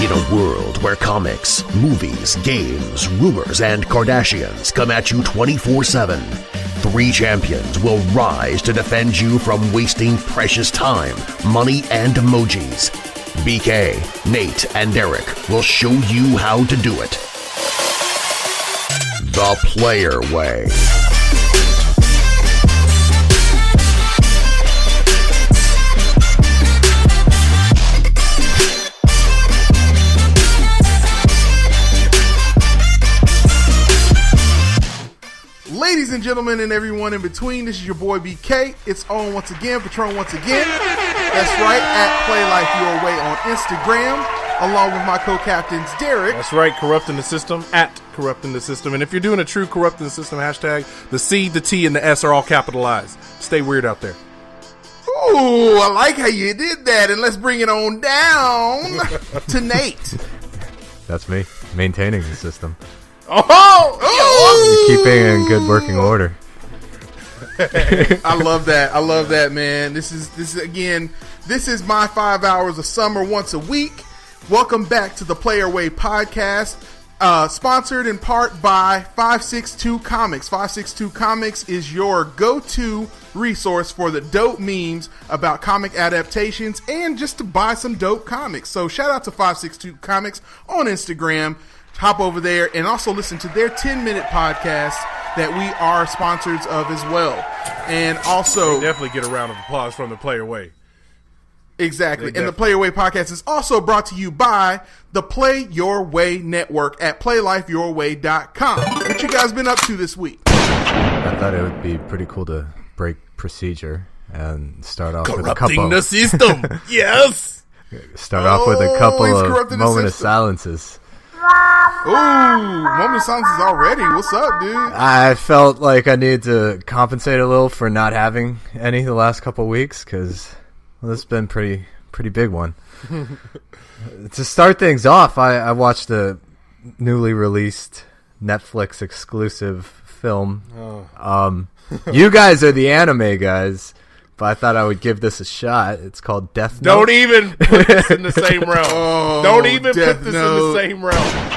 In a world where comics, movies, games, rumors, and Kardashians come at you 24/7, 3 champions will rise to defend you from wasting precious time, money, and emojis. BK, Nate, and Derreck will show you how to do it. The Player Way. Ladies and gentlemen and everyone in between, this is your boy BK. It's on once again, Patron once again. That's right, at Play Life Your Way on Instagram, along with my co-captains, Derreck. That's right, Corrupting the System, at Corrupting the System. And if you're doing a true Corrupting the System hashtag, the C, the T, and the S are all capitalized. Stay weird out there. Ooh, I like how you did that. And let's bring it on down to Nate. That's me, maintaining the system. Oh! Keeping it in good working order. I love that, man. This is my 5 hours of summer once a week. Welcome back to the Player Way podcast, sponsored in part by 562 Comics. 562 Comics is your go-to resource for the dope memes about comic adaptations and just to buy some dope comics. So shout out to 562 Comics on Instagram. Hop over there and also listen to their 10-minute podcast that we are sponsors of as well. And also... Definitely get a round of applause from the Player Way. Exactly. And the Player Way podcast is also brought to you by the Play Your Way Network at playlifeyourway.com. What you guys been up to this week? I thought it would be pretty cool to break procedure and start off with a couple... Corrupting the system! Yes! Start off with a couple of moment of silences. Ooh, moment of silence is already. What's up, dude? I felt like I needed to compensate a little for not having any the last couple of weeks because this has been pretty big one. To start things off, I watched a newly released Netflix exclusive film. You guys are the anime guys, but I thought I would give this a shot. It's called Death Note. Don't even put this in the same realm. Don't even put this in the same realm.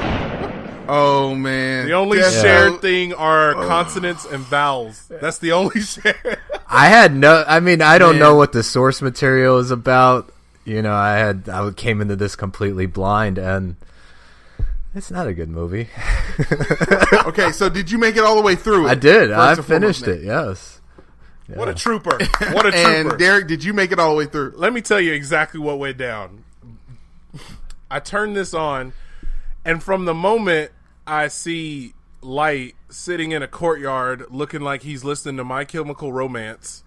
Oh, man. The only shared thing are consonants and vowels. That's the only shared. I don't know what the source material is about. You know, I came into this completely blind, and it's not a good movie. Okay, so did you make it all the way through it? I did. I finished it, yes. Yeah. What a trooper. What a trooper. And Derreck, did you make it all the way through? Let me tell you exactly what went down. I turned this on, and from the moment I see Light sitting in a courtyard looking like he's listening to My Chemical Romance,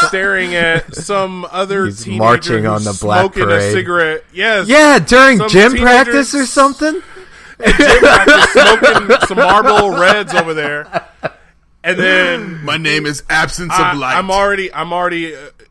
staring at some other he's teenager marching on the Black smoking Parade. A cigarette. Yes. Yeah, during gym practice or something? Gym practice, smoking some Marlboro Reds over there. And then my name is Absence of Light. I'm already,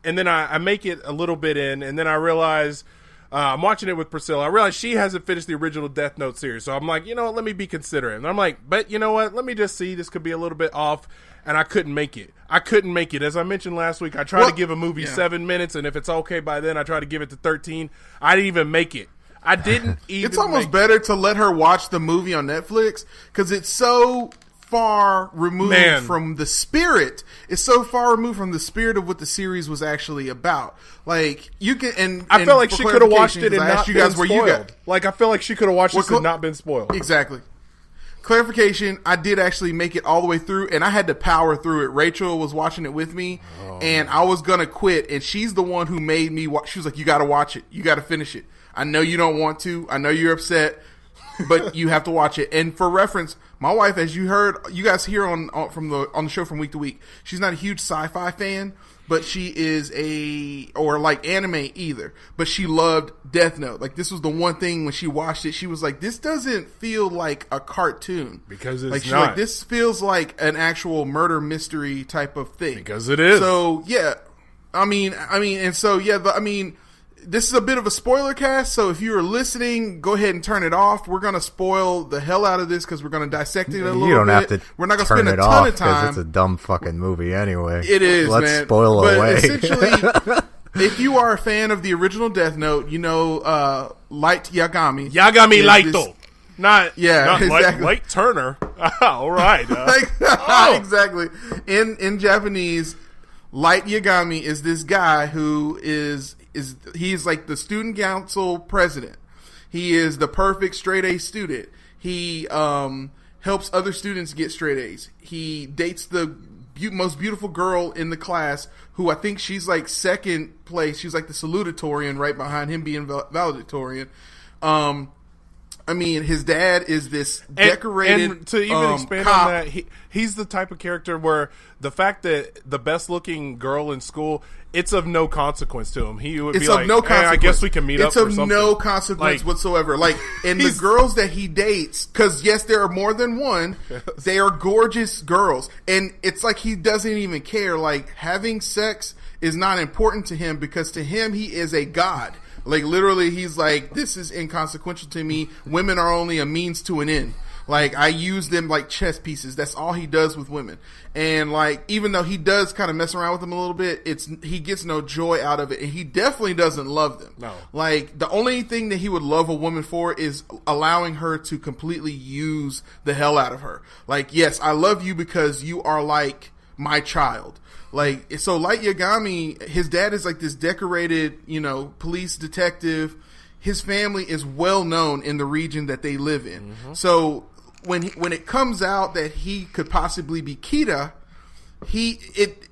and then I make it a little bit in, and then I realize I'm watching it with Priscilla. I realize she hasn't finished the original Death Note series, so I'm like, you know what, let me be considerate. And I'm like, but you know what, let me just see. This could be a little bit off, and I couldn't make it. As I mentioned last week, I try to give a movie 7 minutes, and if it's okay by then, I try to give it to 13. I didn't even make it. I didn't even. It's almost better to let her watch the movie on Netflix because it's so far removed from the spirit. It's so far removed from the spirit of what the series was actually about. Like you can, and I feel like she could have watched it and not been spoiled. Like I feel like she could have watched this and not been spoiled. Exactly. Clarification: I did actually make it all the way through, and I had to power through it. Rachel was watching it with me, and I was gonna quit, and she's the one who made me watch. She was like, "You got to watch it. You got to finish it. I know you don't want to. I know you're upset." But you have to watch it. And for reference, my wife, as you heard, you guys hear on the show from week to week, she's not a huge sci-fi fan, but she is or like anime either. But she loved Death Note. Like this was the one thing when she watched it, she was like, "This doesn't feel like a cartoon because it's like, not. Like, this feels like an actual murder mystery type of thing because it is." So yeah, this is a bit of a spoiler cast, so if you are listening, go ahead and turn it off. We're going to spoil the hell out of this because we're going to dissect it a little bit. You don't have to We're not going to turn spend a it ton off of time. It's a dumb fucking movie anyway. It is, Let's man. spoil but away. Essentially, if you are a fan of the original Death Note, you know Light Yagami. Yagami is Lighto. Not exactly. Light Turner. All right. Exactly. In Japanese, Light Yagami is this guy who he's like the student council president. He is the perfect straight A student. He helps other students get straight A's. He dates the most beautiful girl in the class, who I think she's like second place. She's like the salutatorian, right behind him being valedictorian. I mean, his dad is this decorated and to even expand cop. on that, he's the type of character where the fact that the best looking girl in school, it's of no consequence to him. He would It's be of like, no consequence. I guess we can meet up It's for of something. no consequence whatsoever. Like, and the girls that he dates, because yes, there are more than one, they are gorgeous girls. And it's like he doesn't even care. Like, having sex is not important to him, because to him, he is a god. Like, literally, he's like, this is inconsequential to me. Women are only a means to an end. Like, I use them like chess pieces. That's all he does with women. And, like, even though he does kind of mess around with them a little bit, he gets no joy out of it. And he definitely doesn't love them. No. Like, the only thing that he would love a woman for is allowing her to completely use the hell out of her. Like, yes, I love you because you are like my child. Like, so Light Yagami, his dad is like this decorated, police detective. His family is well known in the region that they live in. Mm-hmm. So when it comes out that he could possibly be Kita,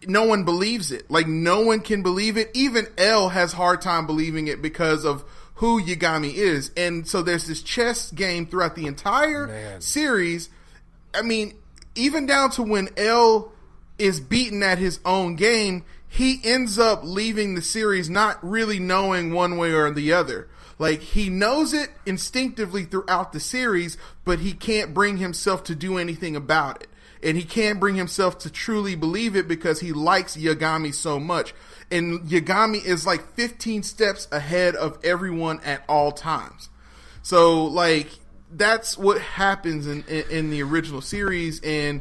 no one believes it. Like, no one can believe it. Even L has hard time believing it because of who Yagami is. And so there's this chess game throughout the entire series. I mean, even down to when L is beaten at his own game, he ends up leaving the series not really knowing one way or the other. Like, he knows it instinctively throughout the series, but he can't bring himself to do anything about it. And he can't bring himself to truly believe it because he likes Yagami so much. And Yagami is like 15 steps ahead of everyone at all times. So, like, that's what happens in the original series. And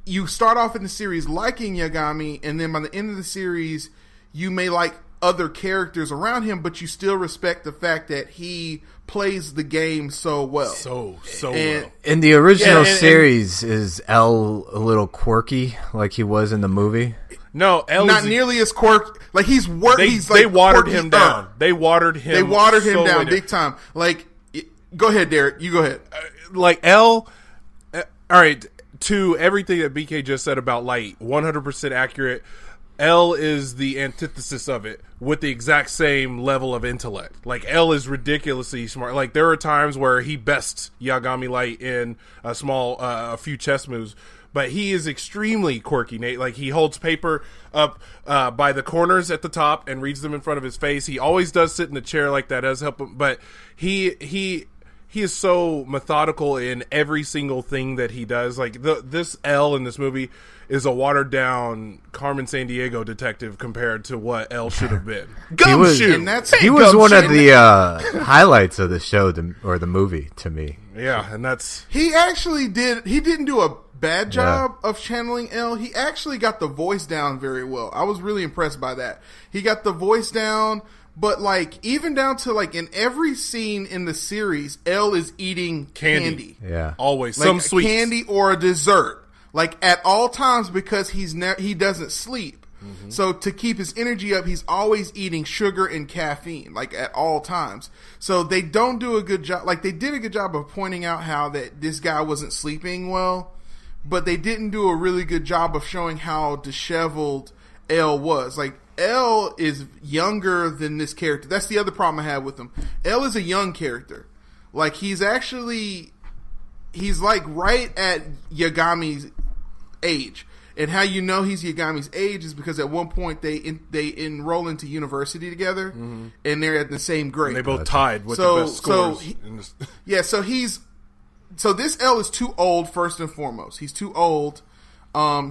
you start off in the series liking Yagami, and then by the end of the series, you may like other characters around him, but you still respect the fact that he plays the game so well. So well. In the original series, is L a little quirky like he was in the movie? No, L not nearly as quirky. Like, they watered him down. They watered him down big time. Like, go ahead, Derek. You go ahead. Like, L, all right, to everything that BK just said about Light, 100% accurate. L is the antithesis of it, with the exact same level of intellect. Like, L is ridiculously smart. Like, there are times where he bests Yagami Light in a few chess moves, but he is extremely quirky, Nate. Like, he holds paper up by the corners at the top and reads them in front of his face. He always does sit in the chair like that, does help him, but he is so methodical in every single thing that he does. Like, this L in this movie is a watered down Carmen Sandiego detective compared to what L should have been. Gumshoe! He was one of the highlights of the show or the movie to me. Yeah, and that's... He actually didn't do a bad job of channeling L. He actually got the voice down very well. I was really impressed by that. He got the voice down, but, like, even down to, like, in every scene in the series, L is eating candy. Yeah. Always. Like, some sweets. Candy or a dessert. Like, at all times, because he doesn't sleep. Mm-hmm. So to keep his energy up, he's always eating sugar and caffeine, like, at all times. So they don't do a good job. Like, they did a good job of pointing out how that this guy wasn't sleeping well, but they didn't do a really good job of showing how disheveled L was. Like, L is younger than this character. That's the other problem I have with him. L is a young character. Like, he's like right at Yagami's age. And how you know he's Yagami's age is because at one point they enroll into university together, mm-hmm. and they're at the same grade. And they both tied with the best scores. So this L is too old, first and foremost. He's too old.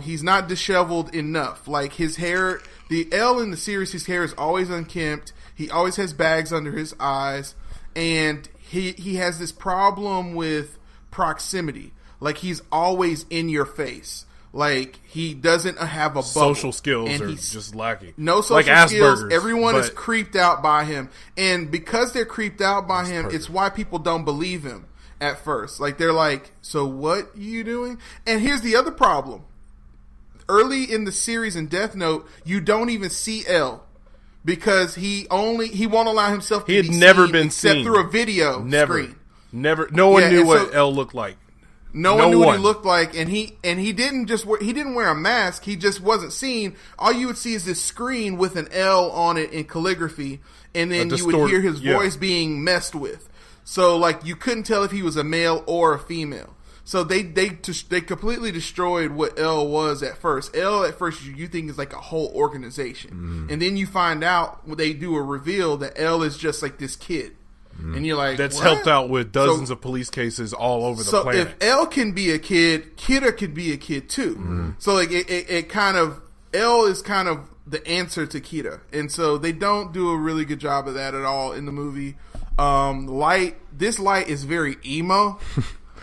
He's not disheveled enough. Like, his hair, the L in the series, his hair is always unkempt. He always has bags under his eyes, and he has this problem with proximity. Like, he's always in your face. Like, he doesn't have a bubble. Social skills and are he's just lacking. No social like skills. Asperger's, Everyone is creeped out by him. And because they're creeped out by him, perfect. it's why people don't believe him at first. Like, they're like, so what are you doing? And here's the other problem. Early in the series in Death Note, you don't even see L. Because he won't allow himself to be never seen been except seen. through a video screen. Never. No one knew what so, L looked like. No one knew what he looked like, and he didn't wear a mask. He just wasn't seen. All you would see is this screen with an L on it in calligraphy, and then you would hear his voice being messed with. So like you couldn't tell if he was a male or a female. So they completely destroyed what L was at first. L at first you think is like a whole organization, and then you find out when they do a reveal that L is just like this kid. And you're like, that's what? helped out with dozens of police cases all over the planet. So if L can be a kid, Kira could be a kid too. So like it kind of, L is kind of the answer to Kira, and so they don't do a really good job of that at all in the movie. Light is very emo.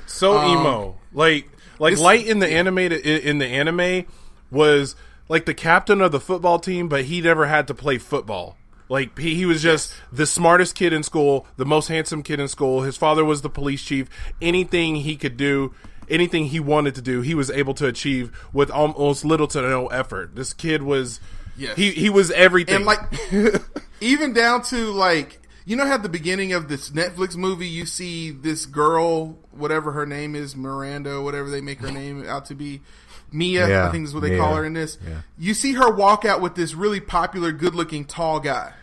So emo, like Light in the anime was like the captain of the football team, but he never had to play football. Like, he was just the smartest kid in school, the most handsome kid in school. His father was the police chief. Anything he could do, anything he wanted to do, he was able to achieve with almost little to no effort. This kid was, he was everything. And, like, even down to, like, you know how at the beginning of this Netflix movie, you see this girl, whatever her name is, Miranda, whatever they make her name out to be, Mia, I think is what they call her in this. Yeah. You see her walk out with this really popular, good-looking, tall guy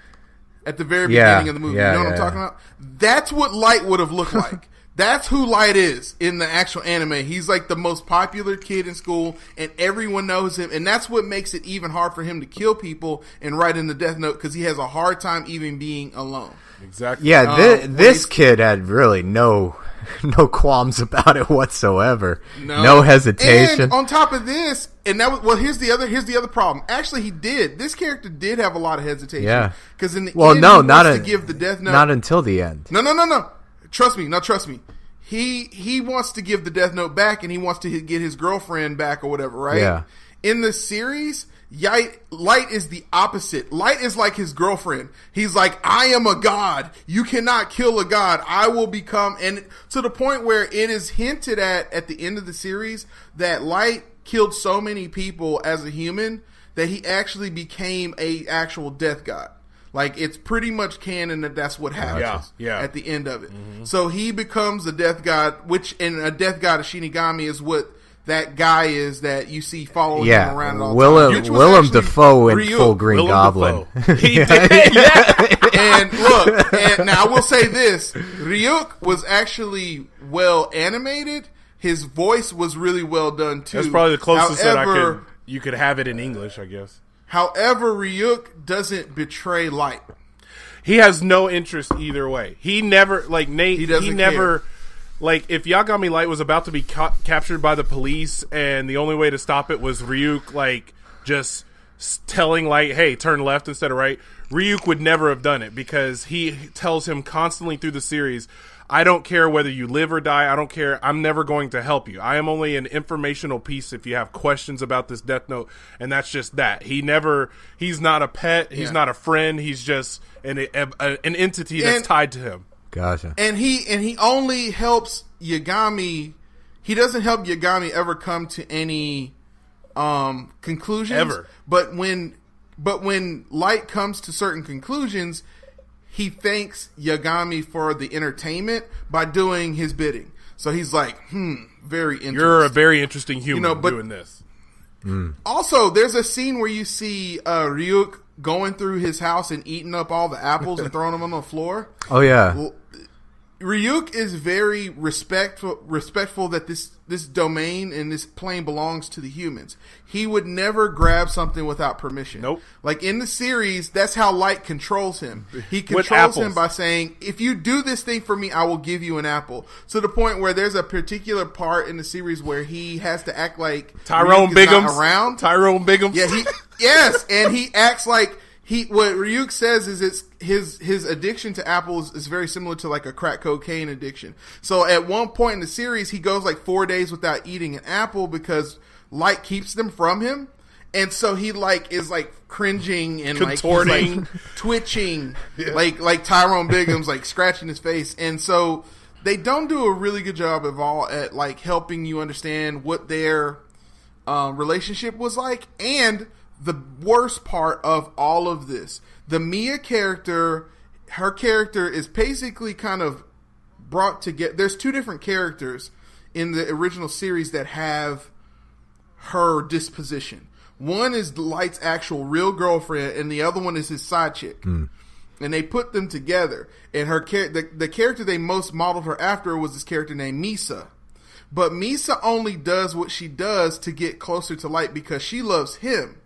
at the very beginning of the movie. You know what I'm talking about? That's what Light would have looked like. That's who Light is in the actual anime. He's like the most popular kid in school, and everyone knows him. And that's what makes it even hard for him to kill people and write in the Death Note, because he has a hard time even being alone. Exactly. Yeah, this kid had really no qualms about it whatsoever. No hesitation. And on top of this, and that was here's the other problem. Actually, this character did have a lot of hesitation. Yeah. Because in the end, he wants to give the Death Note. Not until the end. No. Trust me. He wants to give the Death Note back, and he wants to get his girlfriend back or whatever, right? Yeah. In the series, Light is the opposite. Light is like his girlfriend. He's like, I am a god. You cannot kill a god. I will become, and to the point where it is hinted at the end of the series that Light killed so many people as a human that he actually became a actual death god. Like, it's pretty much canon that that's what happens at the end of it. Mm-hmm. So he becomes a death god, and a death god of Shinigami is what that guy is that you see following him around all the time. Willem Dafoe in full Green Goblin. He did, And look, and now I will say this. Ryuk was actually well animated. His voice was really well done too. That's probably the closest you could have it in English, I guess. However, Ryuk doesn't betray Light. He has no interest either way. He never, like Nate, he never care. Like, if Yagami Light was about to be captured by the police and the only way to stop it was Ryuk, like, just telling Light, hey, turn left instead of right, Ryuk would never have done it, because he tells him constantly through the series, I don't care whether you live or die, I don't care, I'm never going to help you. I am only an informational piece if you have questions about this Death Note, and that's just that. He's not a pet, he's not a friend, he's just an entity that's tied to him. Gotcha. And he only helps Yagami. He doesn't help Yagami ever come to any conclusions. Ever. But when Light comes to certain conclusions, he thanks Yagami for the entertainment by doing his bidding. So he's like, very interesting. You're a very interesting human doing this. Also, there's a scene where you see Ryuk going through his house and eating up all the apples and throwing them on the floor. Oh, yeah. Ryuk is very respectful that this domain and this plane belongs to the humans. He would never grab something without permission. Nope. Like in the series, that's how Light controls him. He controls him by saying, if you do this thing for me, I will give you an apple. To the point where there's a particular part in the series where he has to act like Tyrone Biggums. Around. Tyrone Biggums. Yeah, and he acts like what Ryuk says is his addiction to apples is very similar to like a crack cocaine addiction. So at one point in the series, he goes like 4 days without eating an apple because light keeps them from him. And so he like is like cringing and contorting, like, twitching, like Tyrone Biggum's like scratching his face. And so they don't do a really good job at like helping you understand what their relationship was like. And the worst part of all of this, the Mia character, her character is basically kind of brought together. There's two different characters in the original series that have her disposition. One is Light's actual real girlfriend, and the other one is his side chick. And they put them together. And her the character they most modeled her after was this character named Misa. But Misa only does what she does to get closer to Light because she loves him.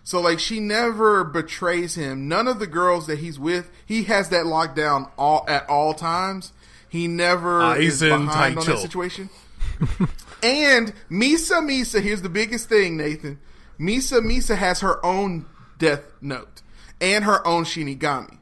So, like, she never betrays him. None of the girls that he's with, he has that locked down at all times. He never is behind on that situation. And Misa, here's the biggest thing, Nathan. Misa has her own Death Note and her own Shinigami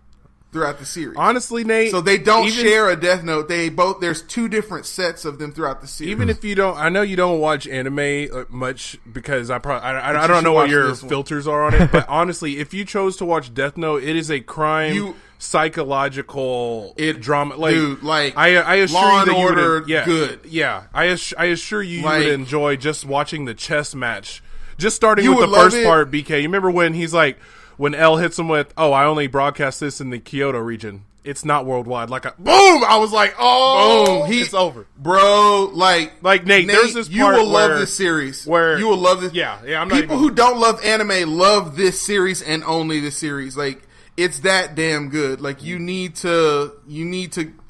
throughout the series. Honestly, Nate, so they don't share a Death Note. There's two different sets of them throughout the series. Even if you don't, I know you don't watch anime much because I don't know what your filters are on it. But honestly, if you chose to watch Death Note, it is a crime. Psychological drama, like, dude, like I assure Law you and that Order, you would, good. Yeah, I assure you, you would enjoy just watching the chess match. Just starting you with the first it. part, BK. You remember when he's like, when L hits him with, "Oh, I only broadcast this in the Kyoto region. It's not worldwide." Like, boom! I was like, "Oh, boom, it's over, bro." Like Nate, there's this part you will love this series. Where you will love this. Yeah. I'm not people who don't love anime love this series and only this series. Like, it's that damn good. Like, you need to.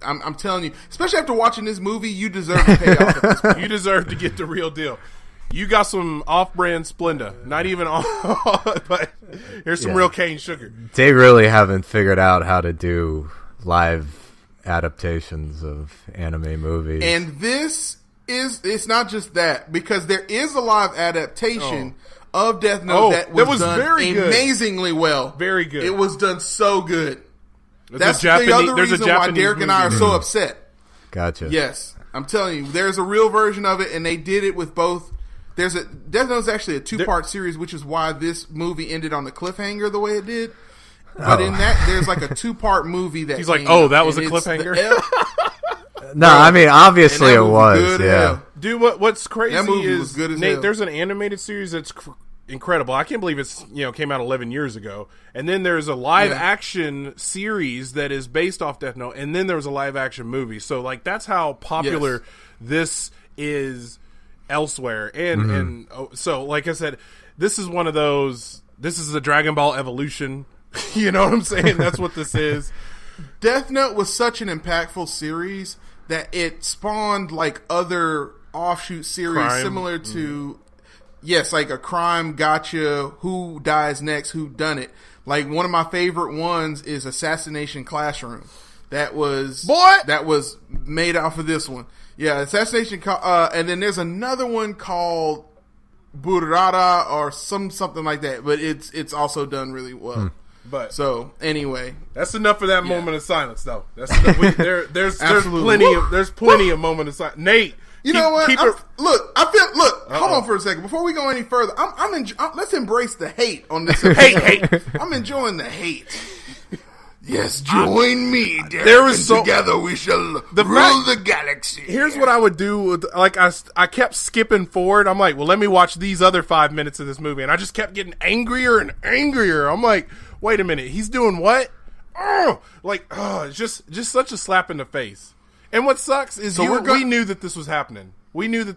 I'm telling you, especially after watching this movie, you deserve to pay off at this point. You deserve to get the real deal. You got some off-brand Splenda. Not even off, but here's some real cane sugar. They really haven't figured out how to do live adaptations of anime movies. And it's not just that, because there is a live adaptation of Death Note that was done very amazingly well. Very good. It was done so good. That's the other reason why Derek and I are so upset. Gotcha. Yes. I'm telling you, there's a real version of it, and they did it with both. Death Note is actually a 2-part series, which is why this movie ended on the cliffhanger the way it did. But in that, there's like a 2-part movie that he's like, "Oh, that was a cliffhanger." No, I mean, obviously it was. Yeah, dude. What's crazy that movie is was good as Nate. hell. There's an animated series that's incredible. I can't believe it's came out 11 years ago. And then there's a live action series that is based off Death Note, and then there was a live action movie. So like that's how popular this is elsewhere. And so like I said, this is one of those. This is the Dragon Ball evolution. You know what I'm saying? That's what this is. Death Note was such an impactful series that it spawned like other offshoot series similar to like a crime gotcha, who dies next, who done it. Like one of my favorite ones is Assassination Classroom. That was made off of this one. Yeah, Assassination and then there's another one called Burrata or something like that, but it's also done really well. But so anyway, that's enough for that moment of silence, though. There's plenty of moment of silence. Nate, know what? Hold on for a second before we go any further. Let's embrace the hate on this. hate. I'm enjoying the hate. Yes, join me. Derek, together we shall rule the galaxy. Here's what I would do. Like I kept skipping forward. I'm like, well, let me watch these other 5 minutes of this movie, and I just kept getting angrier and angrier. I'm like, wait a minute, he's doing what? It's just such a slap in the face. And what sucks is we knew that this was happening. We did. And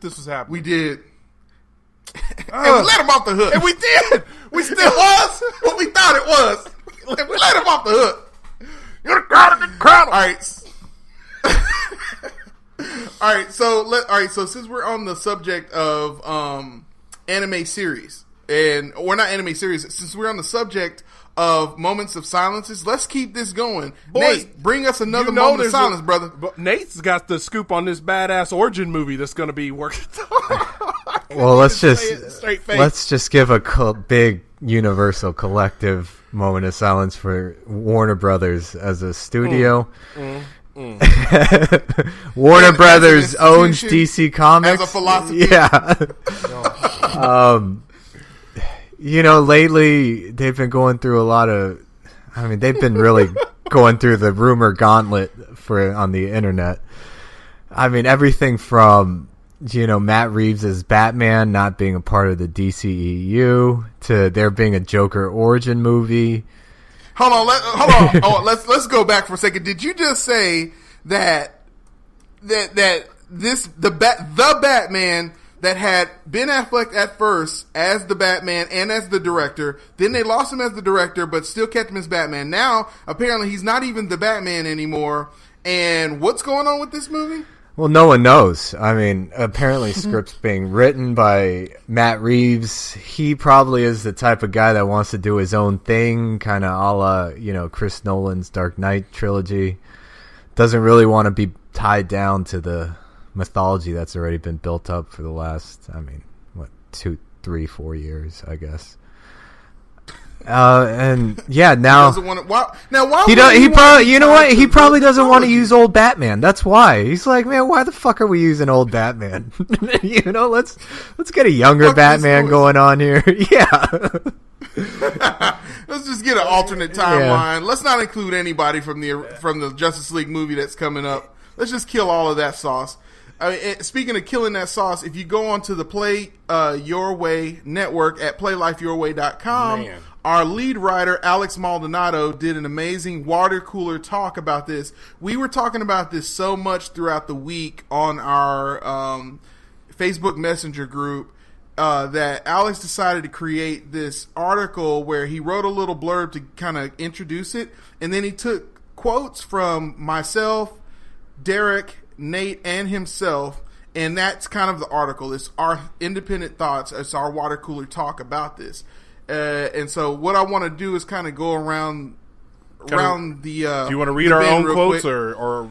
we let him off the hook. And we did. We still was what we thought it was. And we let him off the hook. You're the crowd of the crowd. All right. So since we're on the subject of anime series, or not anime series, since we're on the subject of moments of silences, let's keep this going. Boys, Nate, bring us another moment of silence, brother. Nate's got the scoop on this badass origin movie that's going to be working. Well, let's just give a big universal collective moment of silence for Warner Brothers as a studio. Warner Brothers owns DC Comics as a philosophy. Yeah. Lately they've been going through a lot of. I mean, they've been really going through the rumor gauntlet on the internet. I mean, everything from Matt Reeves as Batman not being a part of the DCEU to there being a Joker origin movie. Hold on. Let's go back for a second. Did you just say that the Batman that had Ben Affleck at first as the Batman and as the director, then they lost him as the director, but still kept him as Batman. Now, apparently, he's not even the Batman anymore. And what's going on with this movie? Well, no one knows. I mean, apparently scripts being written by Matt Reeves. He probably is the type of guy that wants to do his own thing, kind of a la, Chris Nolan's Dark Knight trilogy. Doesn't really want to be tied down to the mythology that's already been built up for the last, 2, 3, 4 years, I guess. And yeah, now he doesn't want to, why he probably doesn't want to use old Batman. That's why he's like, man, why the fuck are we using old Batman? Let's get a younger Batman going on here. Yeah. Let's just get an alternate timeline. Yeah. Let's not include anybody from the Justice League movie that's coming up. Let's just kill all of that sauce. Speaking of killing that sauce, if you go onto the Play Your Way network at playlifeyourway.com, our lead writer, Alex Maldonado, did an amazing water cooler talk about this. We were talking about this so much throughout the week on our Facebook Messenger group that Alex decided to create this article where he wrote a little blurb to kind of introduce it, and then he took quotes from myself, Derreck, Nate, and himself, and that's kind of the article. It's our independent thoughts. It's our water cooler talk about this. And so what I want to do is kind of go around the... do you want to read our own quotes or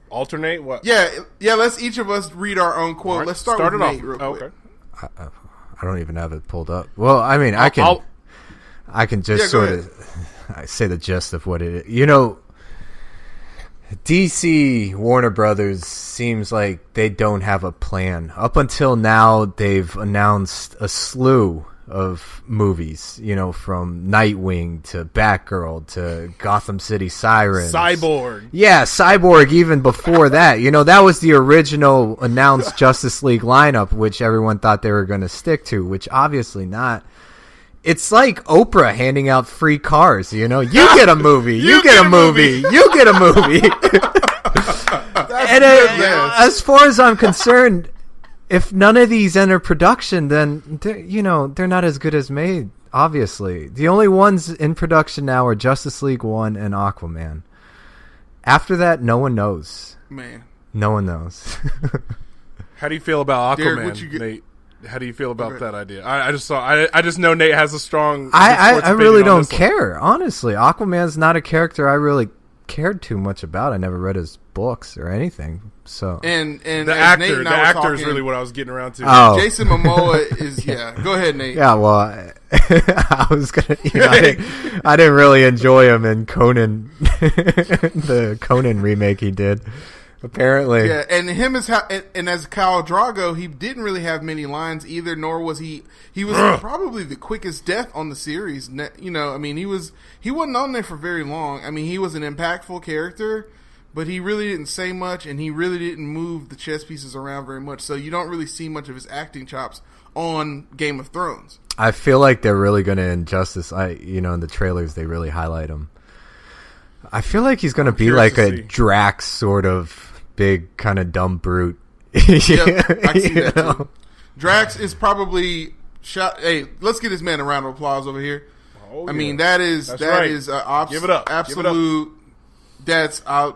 alternate? What? Yeah, let's each of us read our own quote. Right. Let's start with Nate real quick. Okay. I don't even have it pulled up. Well, I mean, I can just sort of say the gist of what it is. DC, Warner Brothers, seems like they don't have a plan. Up until now, they've announced a slew of movies, from Nightwing to Batgirl to Gotham City Sirens. Cyborg. Yeah, Cyborg even before that. That was the original announced Justice League lineup, which everyone thought they were going to stick to, which obviously not. It's like Oprah handing out free cars, you get a movie, you get a movie, you get a movie. And as far as I'm concerned, if none of these enter production, then they're not as good as made. Obviously, the only ones in production now are Justice League 1 and Aquaman. After that, no one knows. Man, no one knows. How do you feel about Aquaman, Nate? How do you feel about that idea? I just know Nate has a strong. I really don't care, honestly. Aquaman's not a character I really cared too much about. I never read his books or anything. So and the actor is really what I was getting around to. Oh. Jason Momoa is Go ahead, Nate. Yeah, well, I was gonna. I didn't really enjoy him in Conan, the Conan remake he did. Apparently, yeah, and him as Khal Drogo, he didn't really have many lines either. Nor was he. He was probably the quickest death on the series. He wasn't on there for very long. I mean, he was an impactful character, but he really didn't say much, and he really didn't move the chess pieces around very much. So you don't really see much of his acting chops on Game of Thrones. I feel like they're really going to Injustice. In the trailers they really highlight him. I feel like he's going to be like a Drax sort of big kind of dumb brute. Yep, I see that too. Drax is probably shot. Hey, let's get this man a round of applause over here. Oh, I mean, that is give it up. Absolute. That's I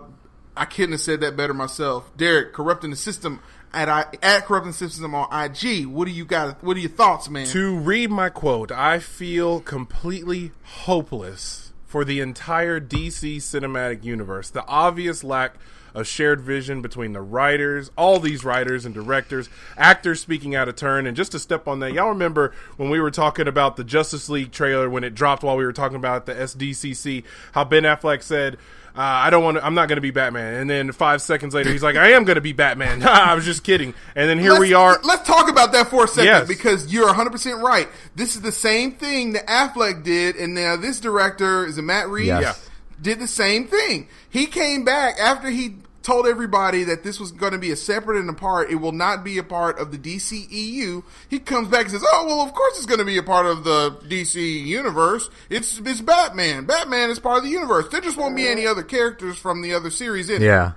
couldn't have said that better myself. Derreck, corrupting the system at corrupting system on IG. What do you got? What are your thoughts, man? To read my quote, I feel completely hopeless for the entire DC cinematic universe. The obvious lack of shared vision between the writers, all these writers and directors, actors speaking out of turn. And just to step on that, y'all remember when we were talking about the Justice League trailer when it dropped while we were talking about the SDCC, how Ben Affleck said, I'm not going to be Batman. And then 5 seconds later, he's like, I am going to be Batman. I was just kidding. And then here we are. Let's talk about that for a second, Yes. because you're 100% right. This is the same thing that Affleck did, and now this director, is it Matt Reeve? Yes. Yeah. Did the same thing. He came back after he told everybody that this was going to be a separate and apart. It will not be a part of the DCEU. He comes back and says, "Oh, well, of course it's going to be a part of the DC universe. It's Batman. Batman is part of the universe. There just won't be any other characters from the other series in it." Yeah.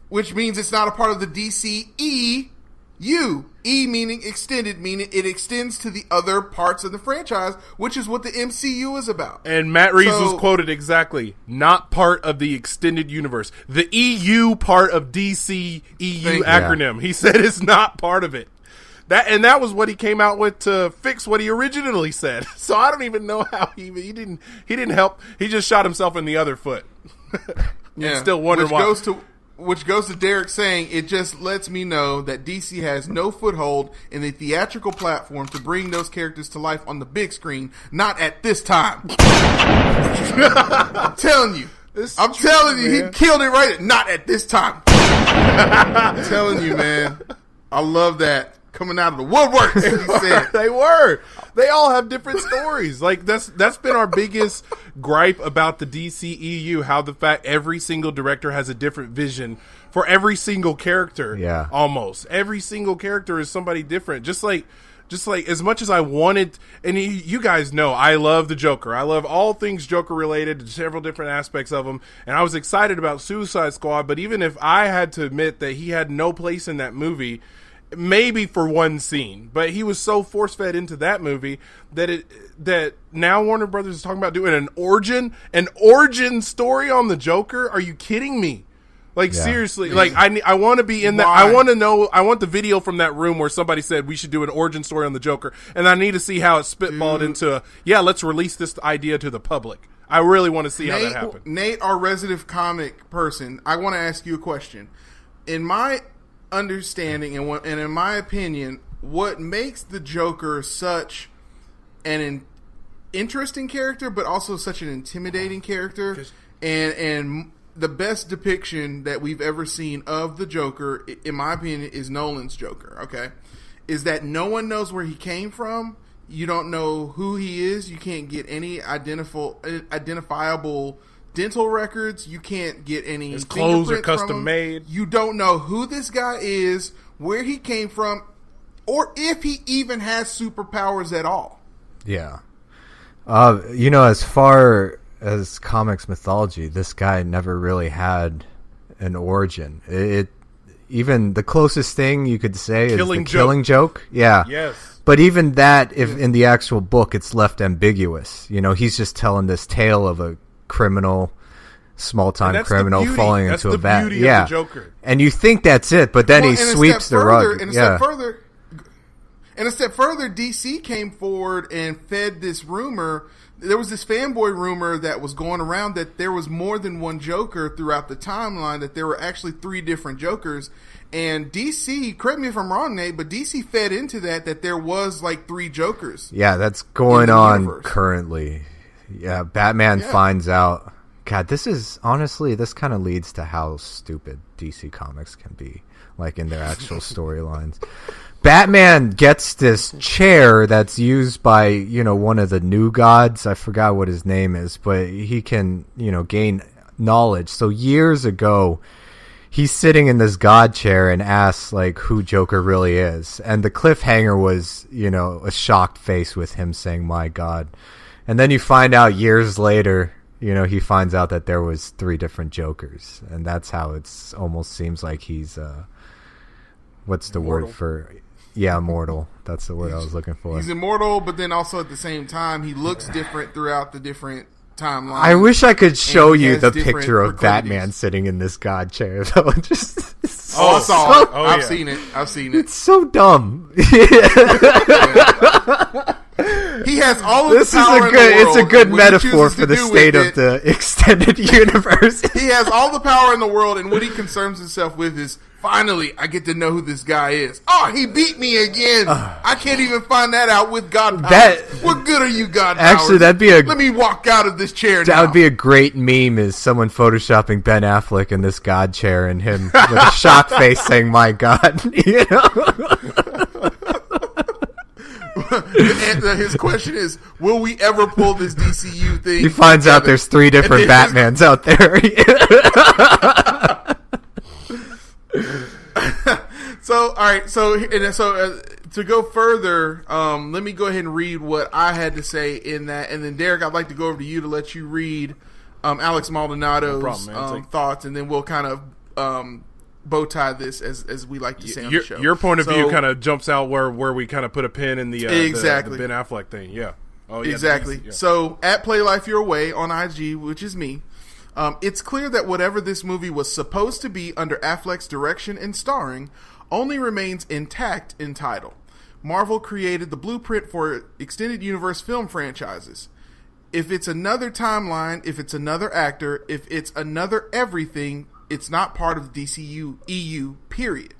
Which means it's not a part of the DCEU. E meaning extended, meaning it extends to the other parts of the franchise, which is what the MCU is about. And Matt Reeves was quoted exactly, not part of the extended universe. The EU part of DCEU acronym. He said it's not part of it. That was what he came out with to fix what he originally said. So I don't even know how he didn't help. He just shot himself in the other foot. Yeah, still wonder why. Which goes to Derek saying, it just lets me know that DC has no foothold in the theatrical platform to bring those characters to life on the big screen. Not at this time. I'm telling you. He killed it right. Not at this time. I'm telling you, man. I love that. Coming out of the woodwork, as he said. They all have different stories. Like that's been our biggest gripe about the DCEU, how the fact every single director has a different vision for every single character. Yeah. Almost. Every single character is somebody different. Just like as much as I wanted, and you guys know, I love the Joker. I love all things Joker related, several different aspects of him, and I was excited about Suicide Squad, but even if I had to admit that he had no place in that movie, maybe for one scene, but he was so force-fed into that movie that now Warner Brothers is talking about doing an origin story on the Joker. Are you kidding me? Like, seriously, like I want to be in that. I want to know. I want the video from that room where somebody said we should do an origin story on the Joker, and I need to see how it spitballed into. Let's release this idea to the public. I really want to see how that happened. Nate, our resident comic person, I want to ask you a question. In my understanding and in my opinion, what makes the Joker such an interesting character, but also such an intimidating character, and the best depiction that we've ever seen of the Joker, in my opinion, is Nolan's Joker. Okay, is that no one knows where he came from. You don't know who he is. You can't get any identifiable dental records. You can't get any. His clothes are custom made. You don't know who this guy is, where he came from, or if he even has superpowers at all. Yeah. As far as comics mythology, this guy never really had an origin. Even the closest thing you could say is the Killing Joke. Yeah. Yes. But even that, if in the actual book, it's left ambiguous. He's just telling this tale of a criminal, small-time criminal falling into a vat. Beauty of the Joker. And you think that's it, but then he sweeps the rug. And a step further, DC came forward and fed this rumor. There was this fanboy rumor that was going around that there was more than one Joker throughout the timeline, that there were actually 3 different Jokers. And DC, correct me if I'm wrong, Nate, but DC fed into that there was like 3 Jokers. Yeah, that's going on currently. Yeah, Batman finds out. God, this kind of leads to how stupid DC Comics can be, like in their actual storylines. Batman gets this chair that's used by, one of the new gods. I forgot what his name is, but he can, gain knowledge. So years ago, he's sitting in this god chair and asks, like, who Joker really is. And the cliffhanger was, a shocked face with him saying, "My God." And then you find out years later, he finds out that there was 3 different Jokers. And that's how it's almost seems like he's, what's the word for... Yeah, immortal. That's the word I was looking for. He's immortal, but then also at the same time, he looks different throughout the different timelines. I wish I could show you the picture of Batman sitting in this god chair, though. I saw it. I've seen it. It's so dumb. He has all of the power in the world. It's a good metaphor for the state of the extended universe. He has all the power in the world, and what he concerns himself with is Finally, I get to know who this guy is. Oh, he beat me again. I can't even find that out with God powers. What good are you, God powers? Actually, that'd be Let me walk out of this chair now. That would be a great meme, is someone photoshopping Ben Affleck in this God chair and him with a shock face saying, "My God." You know? His question is, will we ever pull this DCU thing? He finds out there's 3 different Batmans out there. So, all right. So to go further, let me go ahead and read what I had to say in that, and then Derek, I'd like to go over to you to let you read Alex Maldonado's thoughts, and then we'll kind of bow tie this as we like to say on the show. Your point of view kind of jumps out where we kind of put a pin in the exactly the Ben Affleck thing. Yeah. Oh yeah. Exactly. So at Play Life Your Way on IG, which is me. It's clear that whatever this movie was supposed to be under Affleck's direction and starring only remains intact in title. Marvel created the blueprint for extended universe film franchises. If it's another timeline, if it's another actor, if it's another everything, it's not part of the DCEU, period.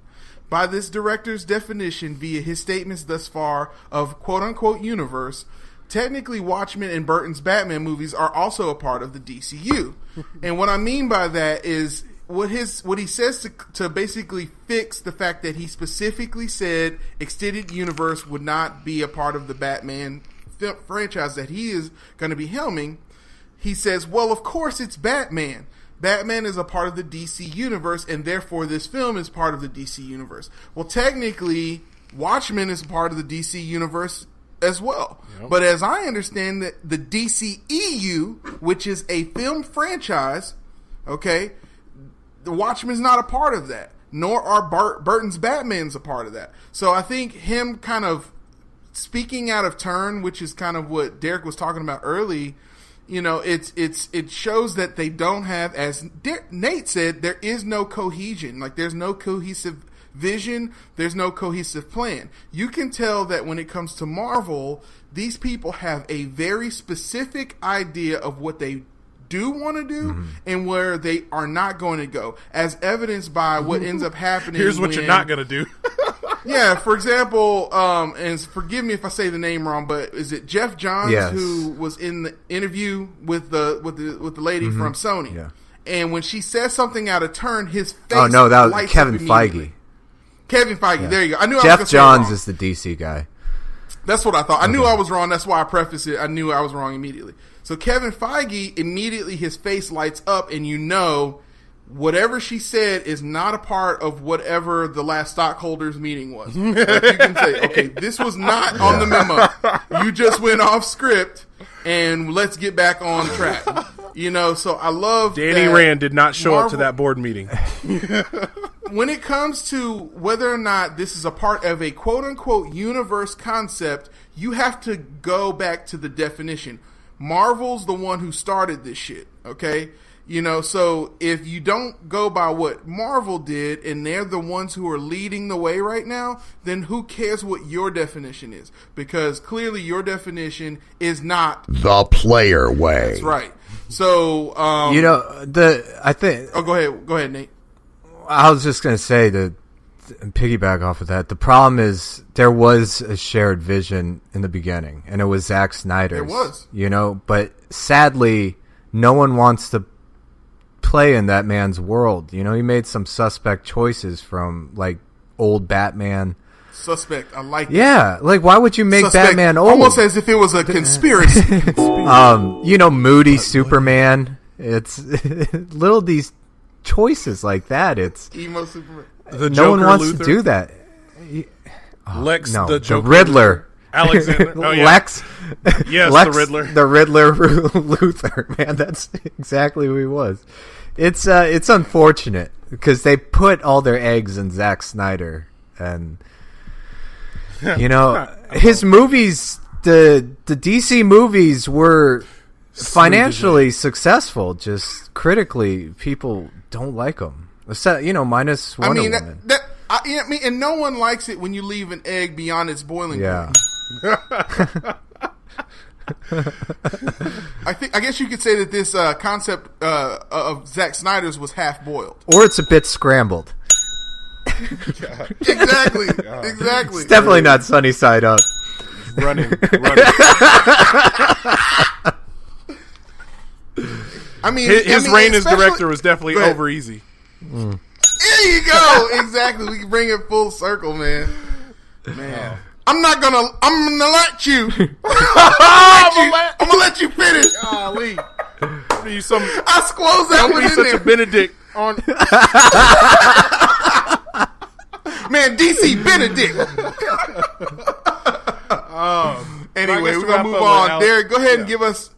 By this director's definition via his statements thus far of quote-unquote universe, technically Watchmen and Burton's Batman movies are also a part of the DCU. And what I mean by that is what he says to basically fix the fact that he specifically said extended universe would not be a part of the Batman franchise that he is going to be helming. He says, well, of course it's Batman. Batman is a part of the DC universe, and therefore this film is part of the DC universe. Well, technically, Watchmen is a part of the DC universe as well. Yep. But as I understand that the DCEU, which is a film franchise, okay, the Watchmen is not a part of that, nor are Burton's Batman's a part of that. So I think him kind of speaking out of turn, which is kind of what Derek was talking about early, you know, it shows that they don't have, as Nate said, there is no cohesion. Like, there's no cohesive vision, there's no cohesive plan. You can tell that when it comes to Marvel, these people have a very specific idea of what they do want to do and where they are not going to go, as evidenced by what ends up happening. Here's what you're not going to do. Yeah, for example, and forgive me if I say the name wrong, but is it Jeff Johns who was in the interview with the lady from Sony? Yeah. And when she says something out of turn, his face. Oh no, that was Kevin Feige. Kevin Feige. Yeah. There you go. I knew Jeff Johns is the DC guy. That's what I thought. I knew I was wrong. That's why I prefaced it. I knew I was wrong immediately. So Kevin Feige, immediately his face lights up, and you know whatever she said is not a part of whatever the last stockholders meeting was. Like, you can say, okay, this was not on the memo. You just went off script, and let's get back on track. You know, so I love Danny Rand did not show up to that board meeting. When it comes to whether or not this is a part of a quote-unquote universe concept, you have to go back to the definition. Marvel's the one who started this shit, okay? You know, so if you don't go by what Marvel did, and they're the ones who are leading the way right now, then who cares what your definition is? Because clearly your definition is not the player way. That's right. So, you know, I think. Oh, go ahead, Nate. I was just going to say, to piggyback off of that, the problem is there was a shared vision in the beginning, and it was Zack Snyder's. There was. You know, but sadly, no one wants to play in that man's world. You know, he made some suspect choices from, like, old Batman. Suspect, I like Yeah, like, why would you make suspect, Batman old? Almost as if it was a conspiracy. You know, moody Superman. It's little these choices like that. It's emo Superman. No one wants to do that. Lex, no, the Joker, Riddler. Alexander. Oh, yeah. Lex. Yes, Lex, the Riddler. The Riddler Luthor. Man, that's exactly who he was. It's unfortunate because they put all their eggs in Zack Snyder, and you know his movies. The DC movies were financially successful. Just critically, people don't like them. You know, minus Wonder Woman. And no one likes it when you leave an egg beyond its boiling point. I guess you could say that this concept of Zack Snyder's was half boiled, or it's a bit scrambled. Exactly. Exactly. It's definitely not sunny side up. Running. I mean, His reign as especially- director was definitely Go ahead. over easy. There you go. Exactly. We can bring it full circle, man. Man. I'm gonna let you. I'm gonna let you finish. Golly. What are you, some I squoze that don't one be in such there. a Benedict on Man, DC Benedict. Anyway, I guess we're to gonna wrap move up on. with Alex- Derek, go ahead and yeah. give us.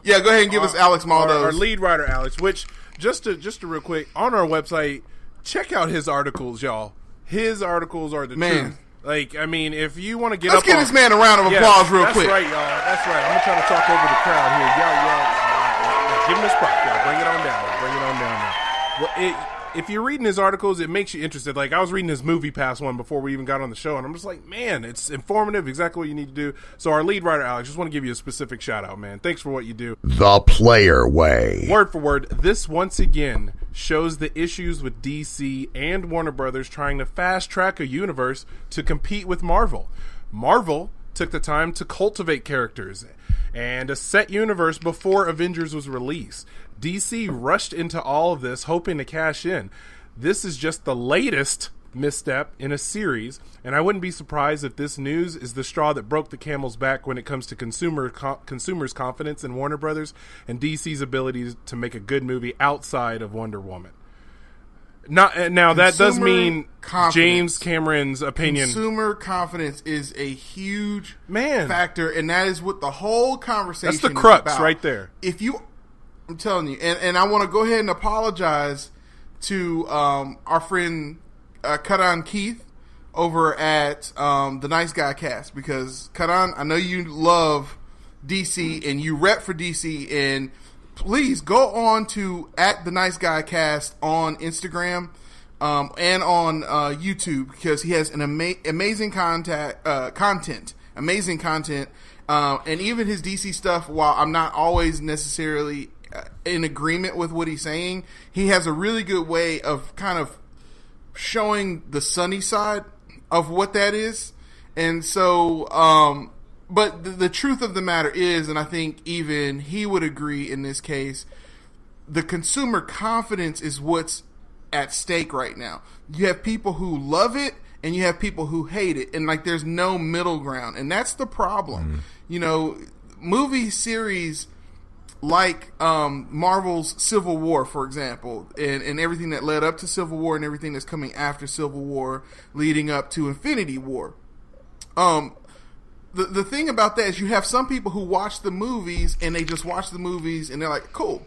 Yeah, go ahead and give us Alex Maldo's. our lead writer, Alex, which just to real quick, on our website, check out his articles, y'all. His articles are the Man. truth. Like, I mean, if you want to get Let's up give on, this man a round of Yeah, applause real that's quick. right, y'all. That's right. I'm gonna try to talk over the crowd here. Y'all, give him his props, y'all. Bring it on down. Bring it on down now. Well, if you're reading his articles, it makes you interested. Like, I was reading his Movie Pass one before we even got on the show, and I'm just like, man, it's informative, exactly what you need to do. So our lead writer, Alex, just want to give you a specific shout out, man. Thanks for what you do. The Player Way. Word for word, this once again shows the issues with DC and Warner Brothers trying to fast track a universe to compete with Marvel. Marvel took the time to cultivate characters and a set universe before Avengers was released. DC rushed into all of this hoping to cash in. This is just the latest misstep in a series, and I wouldn't be surprised if this news is the straw that broke the camel's back when it comes to consumers' confidence in Warner Brothers and DC's ability to make a good movie outside of Wonder Woman. Now that does Consumer mean confidence. James Cameron's opinion. Consumer confidence is a huge Man. factor, and that is what the whole conversation That's the is crux about. right there. I'm telling you, and I want to go ahead and apologize to our friend Karan Keith over at the Nice Guy Cast, because Karan, I know you love DC and you rep for DC, and please go on to at the Nice Guy Cast on Instagram and on YouTube, because he has an amazing content, amazing content, and even his DC stuff. While I'm not always necessarily in agreement with what he's saying, he has a really good way of kind of showing the sunny side of what that is. And so, but the truth of the matter is, and I think even he would agree in this case, the consumer confidence is what's at stake right now. You have people who love it and you have people who hate it, and like there's no middle ground, and that's the problem. You know, movie series like Marvel's Civil War, for example, and everything that led up to Civil War and everything that's coming after Civil War leading up to Infinity War. The thing about that is you have some people who watch the movies and they just watch the movies and they're like, cool.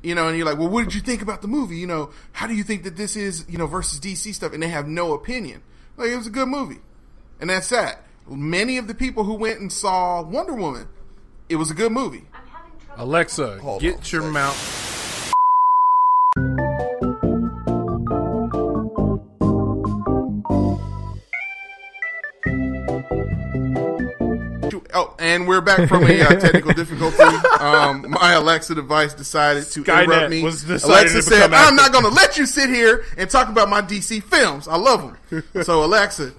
You know, and you're like, well, what did you think about the movie? You know, how do you think that this is, you know, versus DC stuff? And they have no opinion. Like, it was a good movie. And that's that. Many of the people who went and saw Wonder Woman, it was a good movie. Alexa, Hold on get a your second. mouth. Oh, and we're back from a technical difficulty. My Alexa device decided to Skynet interrupt me. was decided Alexa to said, become "I'm not active." going to let you sit here and talk about my DC films. I love them." So Alexa,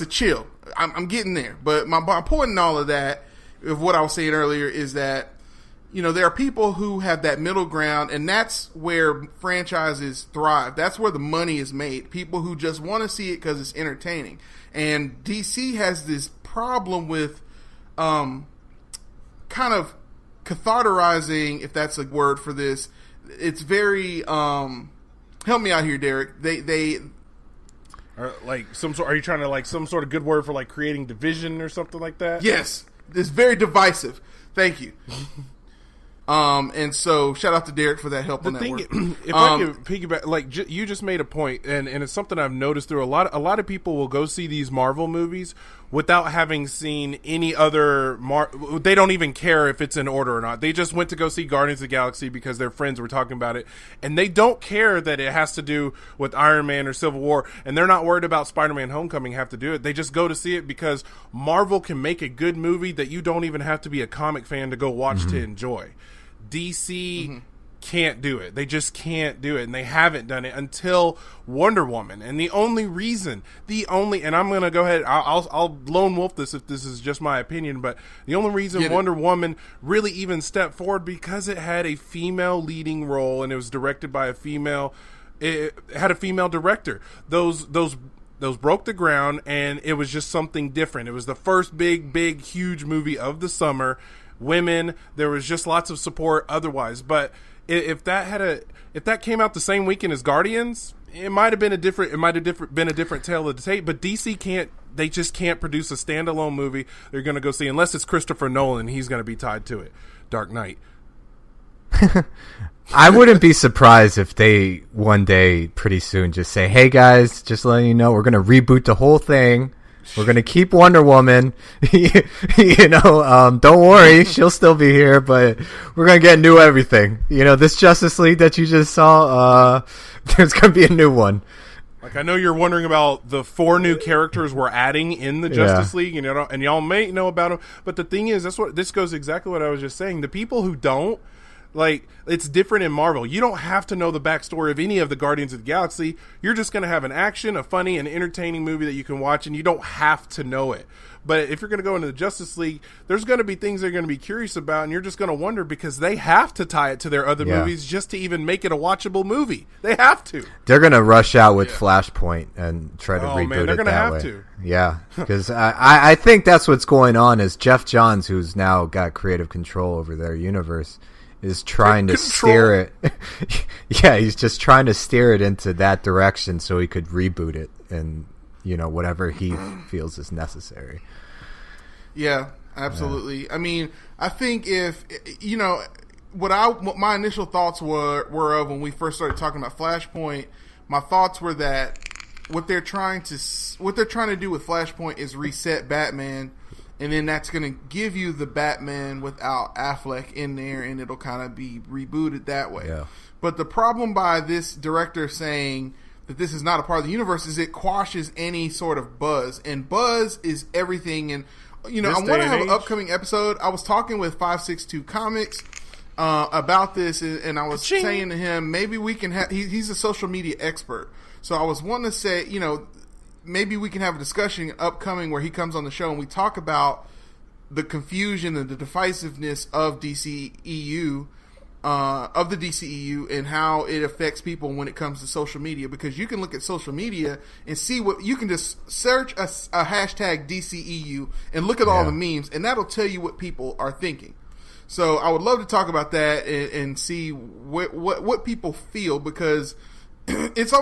chill. I'm getting there. But my point in all of that, of what I was saying earlier, is that, you know, there are people who have that middle ground, and that's where franchises thrive. That's where the money is made. People who just want to see it because it's entertaining. And DC has this problem with kind of catharterizing, if that's a word for this. It's very help me out here, Derek. They Or like are you trying to like some sort of good word for like creating division or something like that? yes, it's very divisive. Thank you. And so shout out to Derek for that help on The that thing, word. if I could piggyback, like you just made a point, and it's something I've noticed through a lot of people will go see these Marvel movies without having seen any other they don't even care if it's in order or not. They just went to go see Guardians of the Galaxy because their friends were talking about it, and they don't care that it has to do with Iron Man or Civil War, and they're not worried about Spider-Man Homecoming have to do it. They just go to see it because Marvel can make a good movie that you don't even have to be a comic fan to go watch to enjoy. DC can't do it. They just can't do it, and they haven't done it until Wonder Woman. And and I'm gonna go ahead. I'll lone wolf this if this is just my opinion, but the only reason Wonder Woman really even stepped forward because it had a female leading role and it was directed by a female. It had a female director. Those broke the ground, and it was just something different. It was the first big, huge movie of the summer. Women, there was just lots of support otherwise. But if that came out the same weekend as Guardians, it might have been a different tale of the tape. But DC can't. They just can't produce a standalone movie they're going to go see unless it's Christopher Nolan. He's going to be tied to it. Dark Knight. I wouldn't be surprised if they one day pretty soon just say, hey guys, just letting you know, we're going to reboot the whole thing. We're going to keep Wonder Woman. Don't worry, she'll still be here, but we're going to get new everything. This Justice League that you just saw, there's going to be a new one. Like, I know you're wondering about the 4 new characters we're adding in the Justice League, and y'all may know about them, but the thing is, this goes exactly what I was just saying. The people who don't, like, it's different in Marvel. You don't have to know the backstory of any of the Guardians of the Galaxy. You're just going to have an action, a funny, and entertaining movie that you can watch, and you don't have to know it. But if you're going to go into the Justice League, there's going to be things they're going to be curious about, and you're just going to wonder because they have to tie it to their other movies just to even make it a watchable movie. They have to. They're going to rush out with Flashpoint and try to reboot they're it gonna that have way. to. Yeah, because I think that's what's going on is Jeff Johns, who's now got creative control over their universe, is trying to steer it. Yeah, he's just trying to steer it into that direction so he could reboot it and, whatever he feels is necessary. Yeah, absolutely. Yeah. I mean, I think if, what my initial thoughts were of when we first started talking about Flashpoint, my thoughts were that what they're trying to do with Flashpoint is reset Batman, and then that's going to give you the Batman without Affleck in there, and it'll kind of be rebooted that way. Yeah. But the problem by this director saying that this is not a part of the universe is it quashes any sort of buzz, and buzz is everything. And I want to have an upcoming episode. I was talking with 562 Comics about this, and I was saying to him, maybe we can have. He's a social media expert, so I was wanting to say, maybe we can have a discussion upcoming where he comes on the show and we talk about the confusion and the divisiveness of DCEU, of the DCEU, and how it affects people when it comes to social media. Because you can look at social media and see what you can just search a hashtag DCEU and look at all the memes, and that'll tell you what people are thinking. So I would love to talk about that and see what people feel, because it's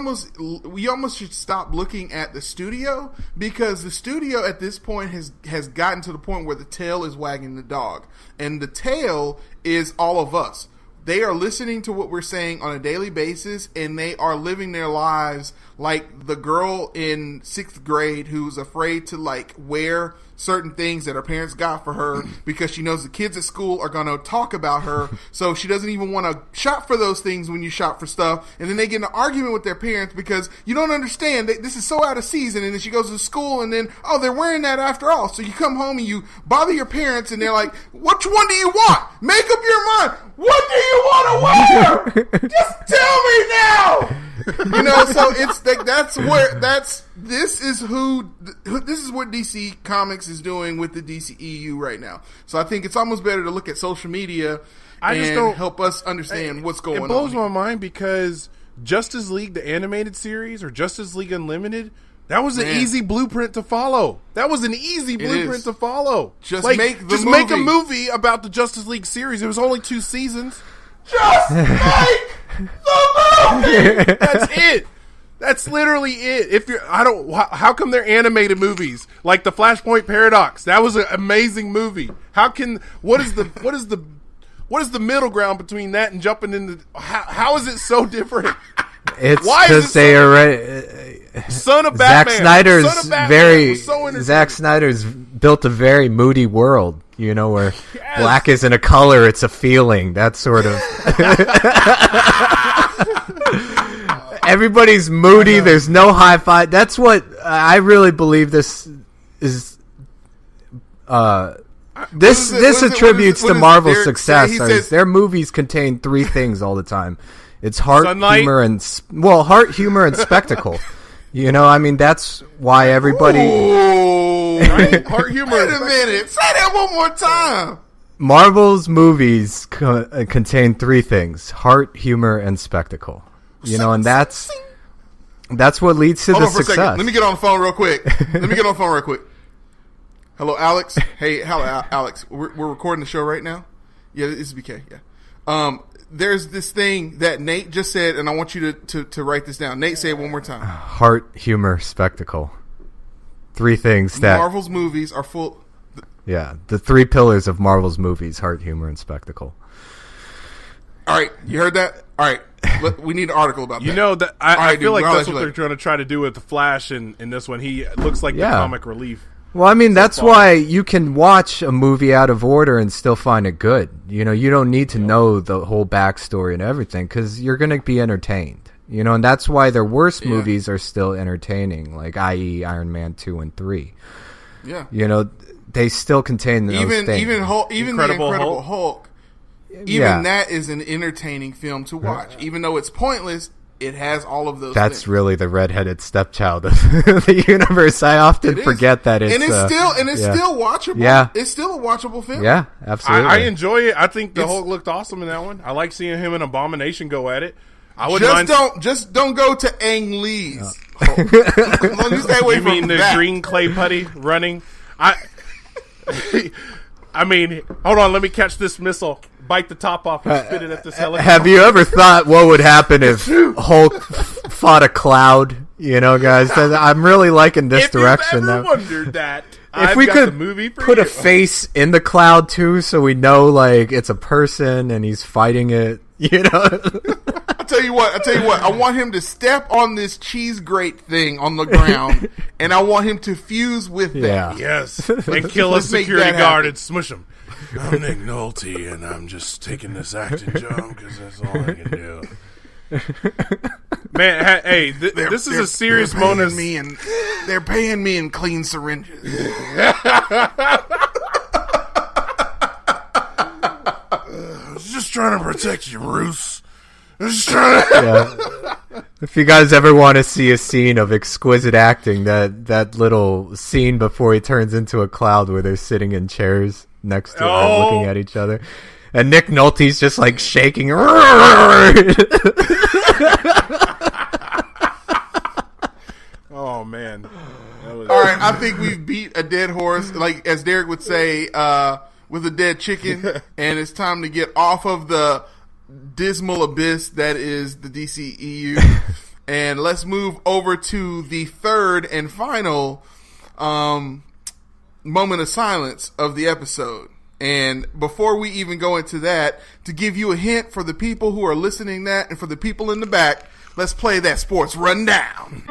we almost should stop looking at the studio, because the studio at this point has gotten to the point where the tail is wagging the dog, and the tail is all of us. They are listening to what we're saying on a daily basis, and they are living their lives like the girl in 6th grade who's afraid to wear certain things that her parents got for her because she knows the kids at school are going to talk about her, so she doesn't even want to shop for those things when you shop for stuff. And then they get in an argument with their parents because you don't understand, this is so out of season. And then she goes to school, and then, they're wearing that after all. So you come home and you bother your parents, and they're like, which one do you want? Make up your mind. What do you want to wear? Just tell me now. So it's this is what DC Comics is doing with the DCEU right now. So I think it's almost better to look at social media and help us understand what's going on. It blows my mind because Justice League, the animated series, or Justice League Unlimited, that was an easy blueprint to follow. To follow. Just make a movie about the Justice League series. It was only 2 seasons. Just make the movie. That's it. That's literally it. How come they're animated movies like the Flashpoint Paradox? That was an amazing movie. What is the middle ground between that and jumping into? How is it so different? It's because they are Son of Batman. Zack Snyder's built a very moody world, where black isn't a color, it's a feeling. That sort of. Everybody's moody. There's no high five. That's what I really believe this is. I This attributes to Marvel's Derek success. say? He says, their movies contain three things all the time. It's heart, Sunlight. humor, and heart, humor, and spectacle. You know, I mean, that's why everybody. Ooh, Right? Heart humor. wait a minute. Say that one more time. Marvel's movies contain three things: heart, humor, and spectacle. You know, and that's what leads to Hold the on for success. a second. Let me get on the phone real quick. Hello, Alex. Hey, hello, Alex. We're recording the show right now. Yeah, this is BK. Yeah. There's this thing that Nate just said, and I want you to write this down. Nate, say it one more time. Heart, humor, spectacle. Three things that Marvel's movies are full. Yeah, the three pillars of Marvel's movies: heart, humor, and spectacle. All right, you heard that? All right, we need an article about that. You know that I feel like I'll that's let what you they're trying to try to do with the Flash in this one. He looks like the comic relief. Well, I mean, that's why you can watch a movie out of order and still find it good. You know, you don't need to know the whole backstory and everything because you're going to be entertained. You know, and that's why their worst movies are still entertaining, like i.e. Iron Man 2 and 3. Yeah. You know, they still contain those things. Even the Incredible Hulk. Even that is an entertaining film to watch. Even though it's pointless, it has all of those That's things. really the redheaded stepchild of the universe. I often forget that it's still watchable. Yeah. It's still a watchable film. Yeah, absolutely. I enjoy it. I think the Hulk looked awesome in that one. I like seeing him and Abomination go at it. I wouldn't just don't go to Ang Lee's Hulk. As long as you stay away you from mean the that. green clay putty running? I mean, hold on, let me catch this missile. Bite the top off and spit it at this helicopter. Have you ever thought what would happen if Hulk fought a cloud? You know, guys, I'm really liking this direction. If you've ever wondered that, if we could put a face in the cloud too, so we know like it's a person and he's fighting it. You know. I'll tell you what. I want him to step on this cheese grate thing on the ground, and I want him to fuse with that. Yes, and kill a Let's make security that guard happen. and smush him. I'm Nick Nolte, and I'm just taking this acting job because that's all I can do. Man, hey, this is a serious bonus. They're paying me in clean syringes. I was just trying to protect you, Bruce. I was just trying to... If you guys ever want to see a scene of exquisite acting, that little scene before he turns into a cloud where they're sitting in chairs next to him looking at each other. And Nick Nolte's just like shaking. Oh, man. All right, I think we've beat a dead horse, like as Derek would say, with a dead chicken, and it's time to get off of the dismal abyss that is the DCEU, and let's move over to the third and final moment of silence of the episode. And before we even go into that, to give you a hint for the people who are listening that and for the people in the back, let's play that sports rundown.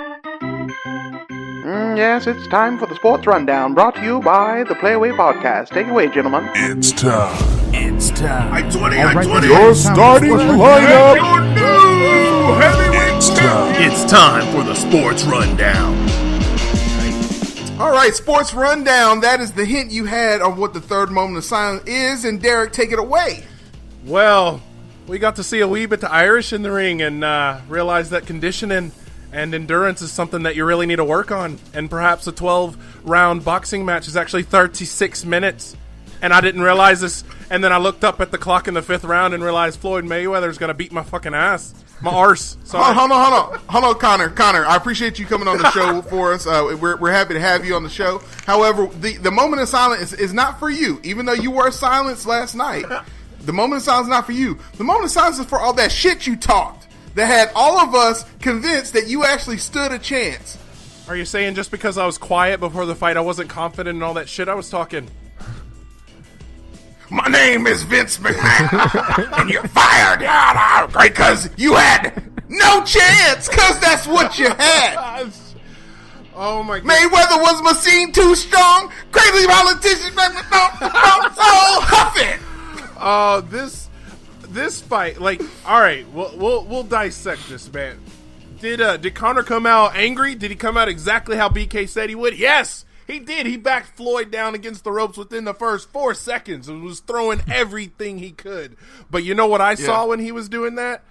Yes, it's time for the Sports Rundown, brought to you by the Playaway Podcast. Take it away, gentlemen. It's time. It's time. Your starting lineup. It's time. It's time for the sports rundown. All right, sports rundown. That is the hint you had of what the third moment of silence is. And Derek, take it away. Well, we got to see a wee bit of Irish in the ring and realize that conditioning and endurance is something that you really need to work on. And perhaps a 12-round boxing match is actually 36 minutes. And I didn't realize this. And then I looked up at the clock in the 5th round and realized Floyd Mayweather is going to beat my fucking ass. My arse. Sorry. Hold on, Connor. I appreciate you coming on the show for us. We're happy to have you on the show. However, the moment of silence is not for you, even though you were silenced last night. The moment of silence is not for you. The moment of silence is for all that shit you talked that had all of us convinced that you actually stood a chance. Are you saying just because I was quiet before the fight, I wasn't confident in all that shit I was talking? My name is Vince McMahon, and you're fired. Great, because you had no chance, because that's what you had. Oh my God. Mayweather was machine too strong. Crazy politician, so huff it. This fight, like, all right, we'll dissect this, man. Did Conor come out angry? Did he come out exactly how BK said he would? Yes. He did. He backed Floyd down against the ropes within the first 4 seconds and was throwing everything he could. But you know what I saw when he was doing that?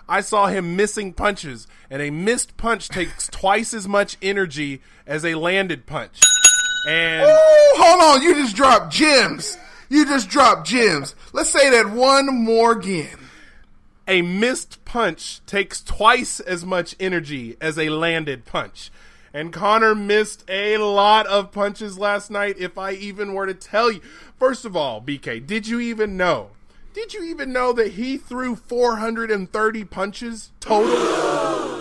I saw him missing punches, and a missed punch takes twice as much energy as a landed punch. And ooh, hold on, you just dropped gems. Let's say that one more again. A missed punch takes twice as much energy as a landed punch. And Conor missed a lot of punches last night, if I even were to tell you. First of all, BK, did you even know that he threw 430 punches total?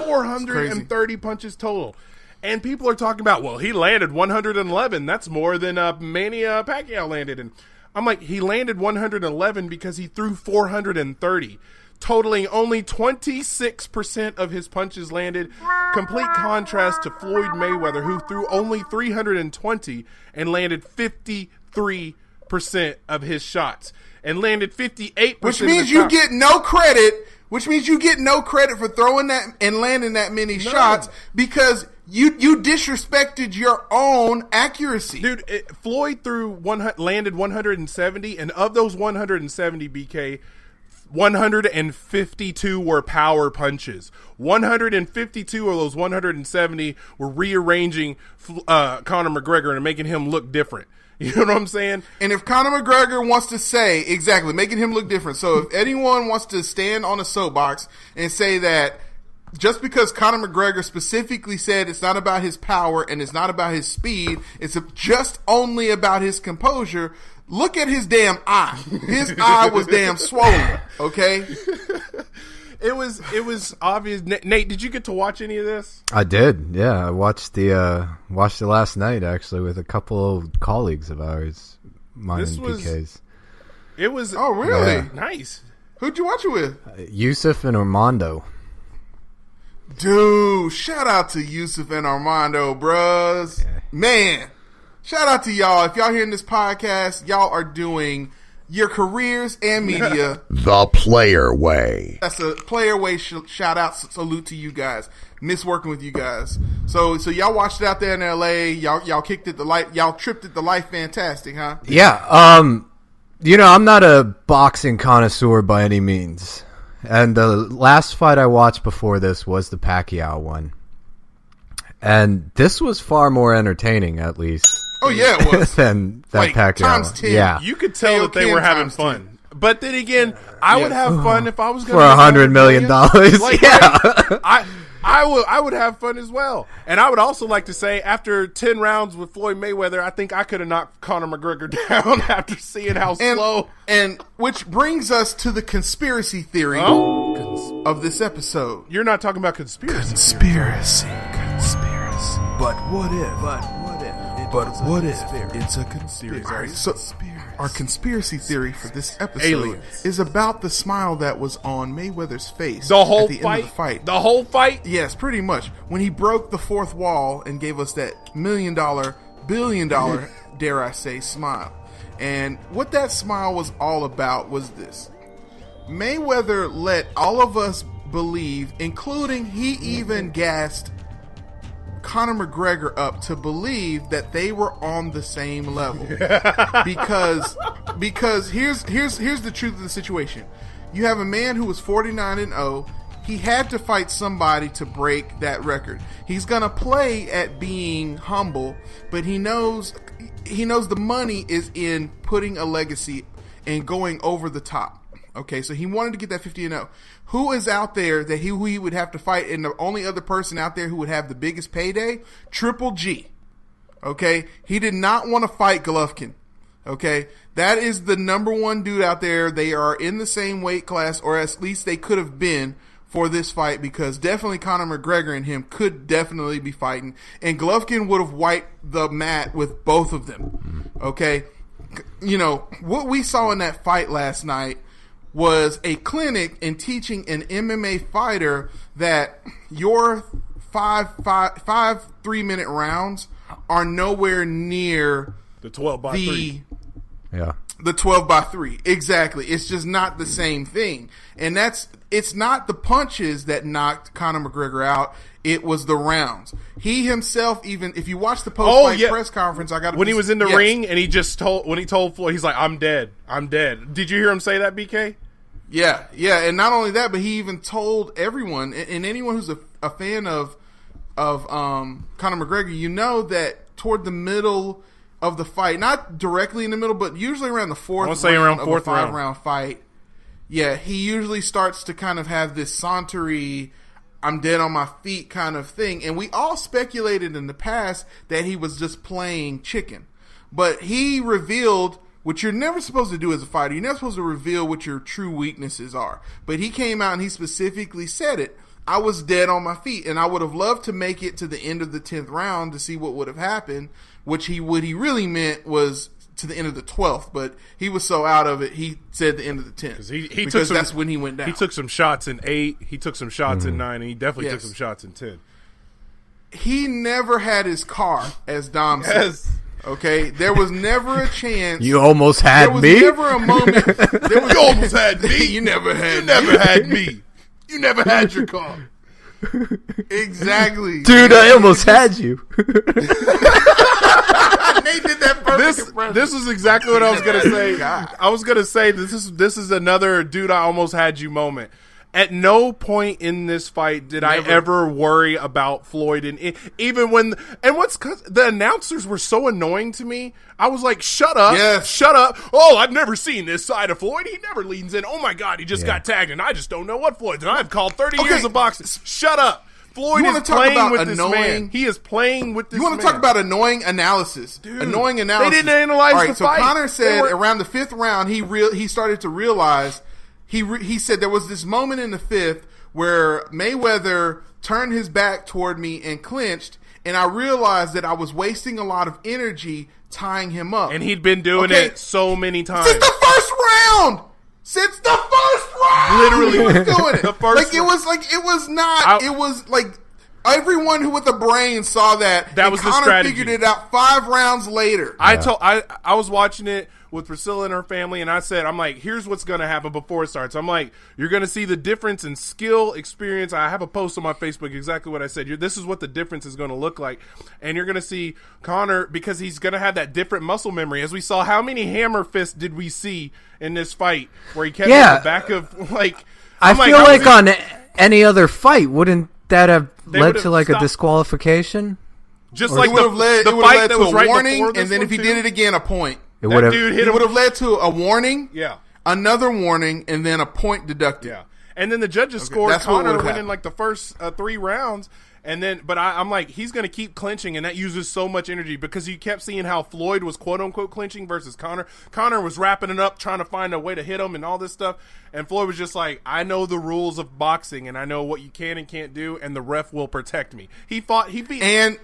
430 punches total. And people are talking about, well, he landed 111. That's more than Manny Pacquiao landed. And I'm like, he landed 111 because he threw 430. Totaling only 26% of his punches landed. Complete contrast to Floyd Mayweather, who threw only 320 and landed 53% of his shots. And landed 58%. Which means you get no credit. Which means you get no credit for throwing that and landing that many shots because you disrespected your own accuracy. Dude, Floyd landed 170, and of those 170, BK, 152 were power punches. 152 of those 170 were rearranging Conor McGregor and making him look different. You know what I'm saying? And if Conor McGregor wants to say, exactly, making him look different. So if anyone wants to stand on a soapbox and say that just because Conor McGregor specifically said it's not about his power and it's not about his speed, it's just only about his composure, look at his damn eye. His eye was damn swollen, okay? It was obvious. Nate, did you get to watch any of this? I did. Yeah, I watched it last night actually with a couple of colleagues of ours, mine and PK's. It was oh really nice. Who'd you watch it with? Yusuf and Armando. Dude, shout out to Yusuf and Armando, bros. Yeah. Man, shout out to y'all. If y'all hearing this podcast, y'all are doing your careers and media the player way. That's a player way shout out, salute to you guys. Miss working with you guys. So y'all watched it out there in LA. Y'all kicked it the light. Y'all tripped it the life fantastic, huh? Yeah. I'm not a boxing connoisseur by any means. And the last fight I watched before this was the Pacquiao one. And this was far more entertaining, at least. Oh, yeah, it was. than that like, Pacquiao. Times 10. Yeah. You could tell that they were having fun. But then again, I would have fun if I was going to for $100 million. Like, yeah. I would have fun as well. And I would also like to say, after 10 rounds with Floyd Mayweather, I think I could have knocked Conor McGregor down after seeing how slow. And which brings us to the conspiracy theory of this episode. You're not talking about conspiracy. Conspiracy. But what if it's a conspiracy? All right, so our conspiracy theory for this episode is about the smile that was on Mayweather's face the whole at the end of the fight. The whole fight? Yes, pretty much. When he broke the fourth wall and gave us that $1 million, billion dollar, dare I say, smile. And what that smile was all about was this. Mayweather let all of us believe, including he even gassed Conor McGregor up to believe that they were on the same level. because here's the truth of the situation. You have a man who was 49-0. He had to fight somebody to break that record. He's gonna play at being humble, but he knows the money is in putting a legacy and going over the top. Okay, so he wanted to get that 50-0. Who is out there that who he would have to fight, and the only other person out there who would have the biggest payday? Triple G. Okay, he did not want to fight Golovkin. Okay, that is the number one dude out there. They are in the same weight class, or at least they could have been for this fight, because definitely Conor McGregor and him could definitely be fighting, and Golovkin would have wiped the mat with both of them. Okay, you know what we saw in that fight last night was a clinic in teaching an MMA fighter that your five 3-minute rounds are nowhere near the 12x3. Yeah. The 12x3. Exactly. It's just not the same thing. And it's not the punches that knocked Conor McGregor out. It was the rounds. He himself, even if you watch the post-fight press conference, when he was in the ring and he told Floyd, he's like, "I'm dead. I'm dead." Did you hear him say that, BK? Yeah, and not only that, but he even told everyone and anyone who's a fan of Conor McGregor, you know that toward the middle of the fight, not directly in the middle, but usually around the fourth round of a 5-round fight. Yeah, he usually starts to kind of have this sauntery, I'm dead on my feet kind of thing. And we all speculated in the past that he was just playing chicken. But he revealed what you're never supposed to do as a fighter. You're never supposed to reveal what your true weaknesses are. But he came out and he specifically said it. I was dead on my feet, and I would have loved to make it to the end of the 10th round to see what would have happened, what he really meant was to the end of the 12th, but he was so out of it, he said the end of the 10th. Because that's when he went down. He took some shots in 8, he took some shots in 9, and he definitely took some shots in 10. He never had his car, as Dom said. Okay? There was never a chance. You almost had me? There was never a moment. You almost had me. You never had me. You never had your car. Exactly. Dude, I almost had you. They did that perfect. This is exactly what I was going to say. I was going to say this is another dude I almost had you moment. At no point in this fight did I ever worry about Floyd, and even when the announcers were so annoying to me, I was like, "Shut up, shut up!" Oh, I've never seen this side of Floyd. He never leans in. Oh my God, he just got tagged, and I just don't know what Floyd's. And I've called 30 years of boxing. Shut up. Floyd is playing with this man. He is playing with this man. You want to talk about annoying analysis? Dude, annoying analysis. They didn't analyze the fight. So Conor said around the 5th round, he started to realize. He said there was this moment in the 5th where Mayweather turned his back toward me and clinched, and I realized that I was wasting a lot of energy tying him up. And he'd been doing it so many times. Since the first round! Since the first round! Literally. He was doing it. The first it was like everyone who with a brain saw that. That was the Conor strategy. Figured it out 5 rounds later. I was watching it with Priscilla and her family, and I said, I'm like, here's what's going to happen before it starts. I'm like, you're going to see the difference in skill, experience. I have a post on my Facebook, exactly what I said. This is what the difference is going to look like. And you're going to see Conor, because he's going to have that different muscle memory. As we saw, how many hammer fists did we see in this fight where he kept in the back of, like... I feel like on any other fight, wouldn't that have led to like a disqualification? Just like the fight that was right warning, before this, and then if he did it again, a point. It would have led to a warning, another warning, and then a point deducted. Yeah, and then the judges scored Conor winning like the first 3 rounds, and then I'm like, he's going to keep clinching, and that uses so much energy because you kept seeing how Floyd was quote unquote clinching versus Conor. Conor was wrapping it up, trying to find a way to hit him and all this stuff, and Floyd was just like, I know the rules of boxing, and I know what you can and can't do, and the ref will protect me. He beat, and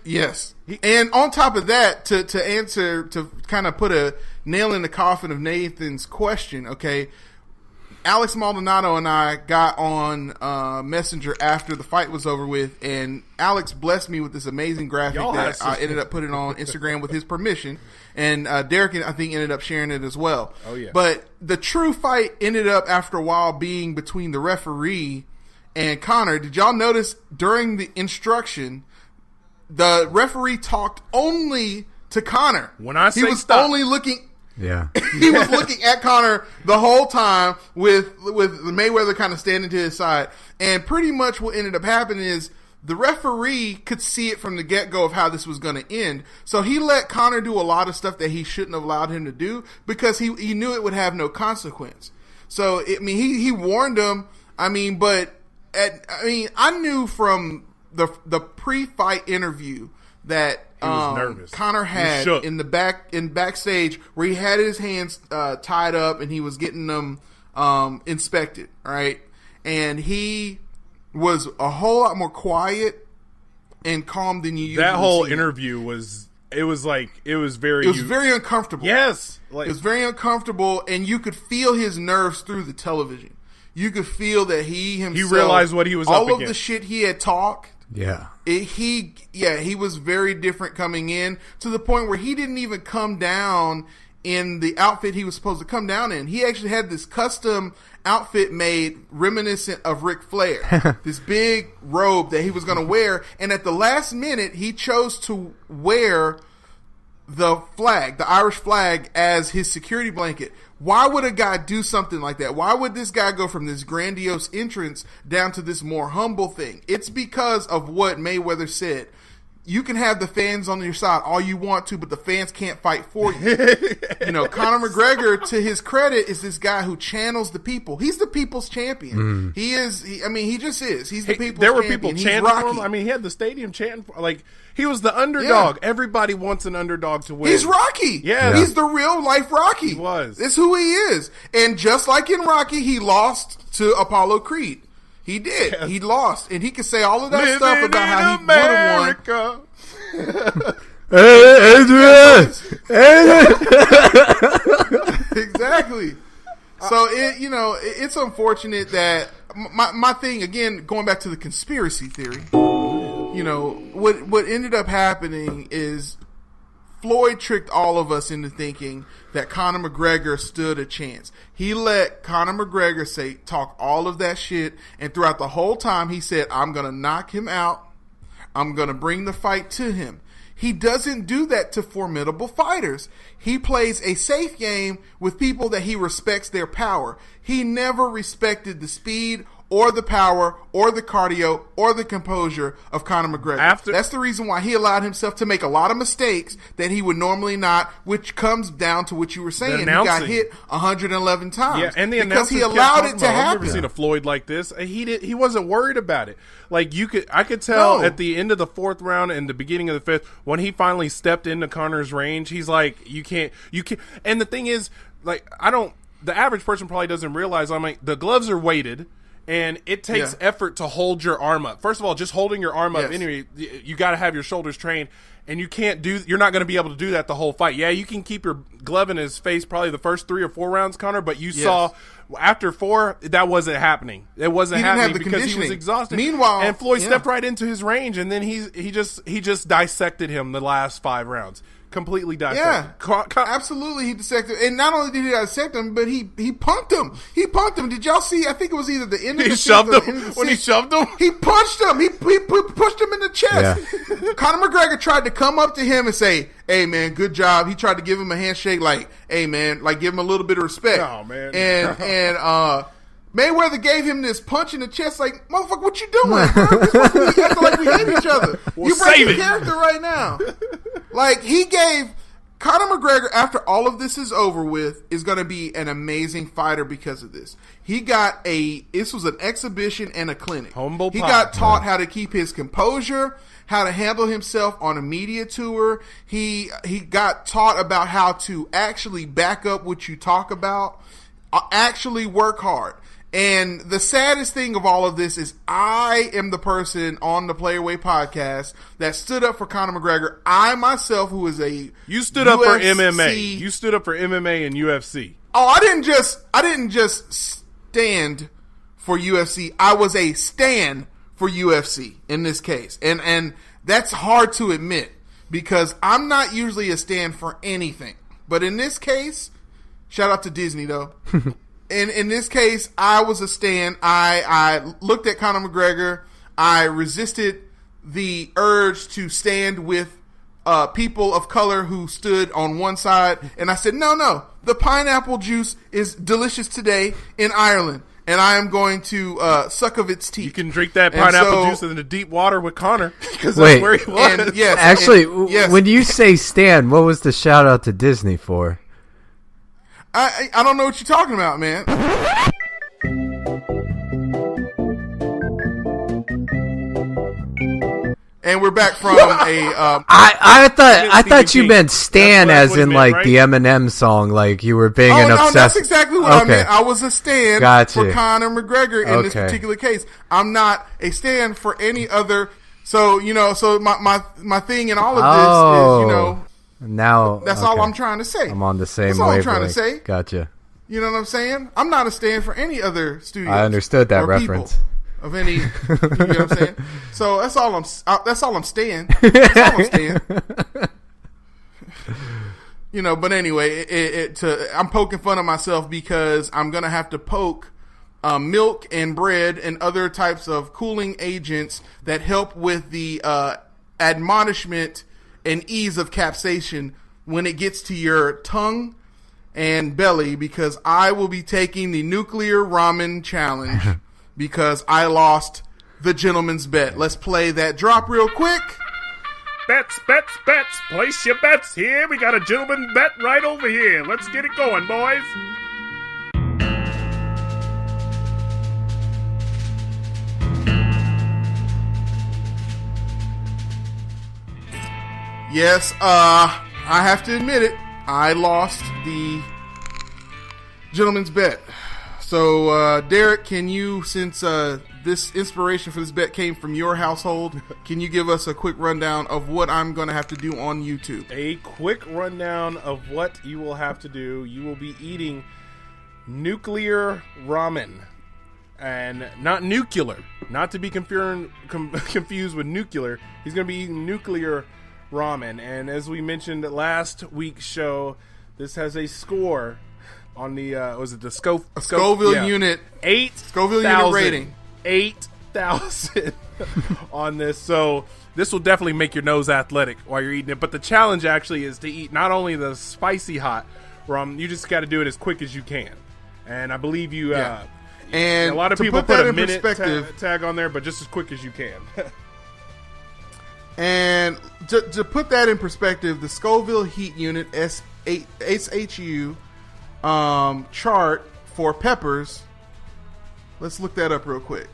and on top of that, to kind of put a nail in the coffin of Nathan's question, okay, Alex Maldonado and I got on Messenger after the fight was over with, and Alex blessed me with this amazing graphic that I ended up putting on Instagram with his permission, and Derreck, I think, ended up sharing it as well. Oh, yeah. But the true fight ended up, after a while, being between the referee and Conor. Did y'all notice during the instruction, the referee talked only to Conor? When I say he was stop. only looking... Yeah, he was looking at Conor the whole time with Mayweather kind of standing to his side. And pretty much what ended up happening is the referee could see it from the get-go of how this was going to end. So he let Conor do a lot of stuff that he shouldn't have allowed him to do because he knew it would have no consequence. So, he warned him. I knew from the pre-fight interview that he was nervous. Conor had in backstage where he had his hands tied up and he was getting them inspected, right? And he was a whole lot more quiet and calm than you usually That whole see. interview was very uncomfortable. Yes, it was very uncomfortable, and you could feel his nerves through the television. You could feel that he himself, he realized what he was up against. All of the shit he had talked. Yeah. He was very different coming in, to the point where he didn't even come down in the outfit he was supposed to come down in. He actually had this custom outfit made reminiscent of Ric Flair. This big robe that he was going to wear. And at the last minute, he chose to wear the flag, the Irish flag, as his security blanket. Why would a guy do something like that? Why would this guy go from this grandiose entrance down to this more humble thing? It's because of what Mayweather said. You can have the fans on your side all you want to, but the fans can't fight for you. Conor McGregor, to his credit, is this guy who channels the people. He's the people's champion. He is. He just is. He's the people's champion. There were people chanting for him. I mean, he had the stadium chanting for, like, he was the underdog. Yeah. Everybody wants an underdog to win. He's Rocky. Yeah. He's the real life Rocky. He was. It's who he is. And just like in Rocky, he lost to Apollo Creed. He did. Yes. He lost. And he could say all of that stuff about how he would have won. Hey, Adrian! Exactly. So, it's unfortunate that my thing, again, going back to the conspiracy theory, what ended up happening is Floyd tricked all of us into thinking that Conor McGregor stood a chance. He let Conor McGregor talk all of that shit, and throughout the whole time he said, I'm going to knock him out. I'm going to bring the fight to him. He doesn't do that to formidable fighters. He plays a safe game with people that he respects their power. He never respected the speed or the power or the cardio or the composure of Conor McGregor. That's the reason why he allowed himself to make a lot of mistakes that he would normally not, which comes down to what you were saying. He got hit 111 times. Yeah, and because he allowed it to happen. I've never seen a Floyd like this. He wasn't worried about it. Like, I could tell at the end of the fourth round and the beginning of the fifth, when he finally stepped into Conor's range, he's like, you can't. And the thing is, like, the average person probably doesn't realize, the gloves are weighted. And it takes effort to hold your arm up. First of all, just holding your arm up, anyway, you got to have your shoulders trained, and you're not going to be able to do that the whole fight. Yeah, you can keep your glove in his face probably the first 3 or 4 rounds, Conor, but you saw after 4 that wasn't happening. It wasn't happening because he was exhausted. Meanwhile, and Floyd stepped right into his range, and then he just dissected him the last 5 rounds. Completely dissected. Yeah, absolutely. He dissected, and not only did he dissect him, but he punked him. He punked him. Did y'all see? I think it was either the end of the shoved him when he shoved him. He punched him. He pushed him in the chest. Yeah. Conor McGregor tried to come up to him and say, "Hey man, good job." He tried to give him a handshake, like, "Hey man," like give him a little bit of respect. Oh man. And Mayweather gave him this punch in the chest, like, "Motherfucker, what you doing? We're supposed to be acting like we hate each other. You breaking character right now." Like, he gave Conor McGregor, after all of this is over with, is going to be an amazing fighter because of this. This was an exhibition and a clinic. He got taught how to keep his composure, how to handle himself on a media tour. He got taught about how to actually back up what you talk about, actually work hard. And the saddest thing of all of this is I am the person on the Play Away podcast that stood up for Conor McGregor. I myself, who is you stood up for MMA. You stood up for MMA and UFC. Oh, I didn't just stand for UFC. I was a stan for UFC in this case. And that's hard to admit because I'm not usually a stan for anything. But in this case, shout out to Disney though. In this case, I was a stan. I looked at Conor McGregor. I resisted the urge to stand with people of color who stood on one side. And I said, no, the pineapple juice is delicious today in Ireland. And I am going to suck of its teeth. You can drink that pineapple juice in the deep water with Conor. Because that's where he was. When you say stan, what was the shout out to Disney for? I don't know what you're talking about, man. And we're back from a. I thought you meant stan as in like right? the Eminem song, like you were being an obsessed. That's exactly what I meant. I was a stan for Conor McGregor in this particular case. I'm not a stan for any other. So my thing in all of this is now that's all I'm trying to say. I'm on the same wavelength. That's all I'm trying to say. Gotcha. You know what I'm saying? I'm not a stand for any other studio. I understood that reference. Of any, you know what I'm saying? So that's all I'm staying. That's all I'm staying. But anyway, I'm poking fun of myself because I'm gonna have to poke milk and bread and other types of cooling agents that help with the admonishment and ease of capsaicin when it gets to your tongue and belly, because I will be taking the nuclear ramen challenge because I lost the gentleman's bet. Let's play that drop real quick. Bets. Place your bets here. We got a gentleman bet right over here. Let's get it going, boys. Yes, I have to admit it. I lost the gentleman's bet. So, Derek, can you, since this inspiration for this bet came from your household, can you give us a quick rundown of what I'm going to have to do on YouTube? A quick rundown of what you will have to do. You will be eating nuclear ramen. And not nuclear. Not to be confused with nuclear. He's going to be eating nuclear ramen. And as we mentioned last week's show, this has a score on the was it the Scoville unit? Scoville unit rating. 8,000 on this. So this will definitely make your nose athletic while you're eating it. But the challenge actually is to eat not only the spicy hot ramen, you just got to do it as quick as you can. And I believe you. And a lot of people put a minute tag on there, but just as quick as you can. And to put that in perspective, the Scoville Heat Unit SHU chart for peppers, let's look that up real quick.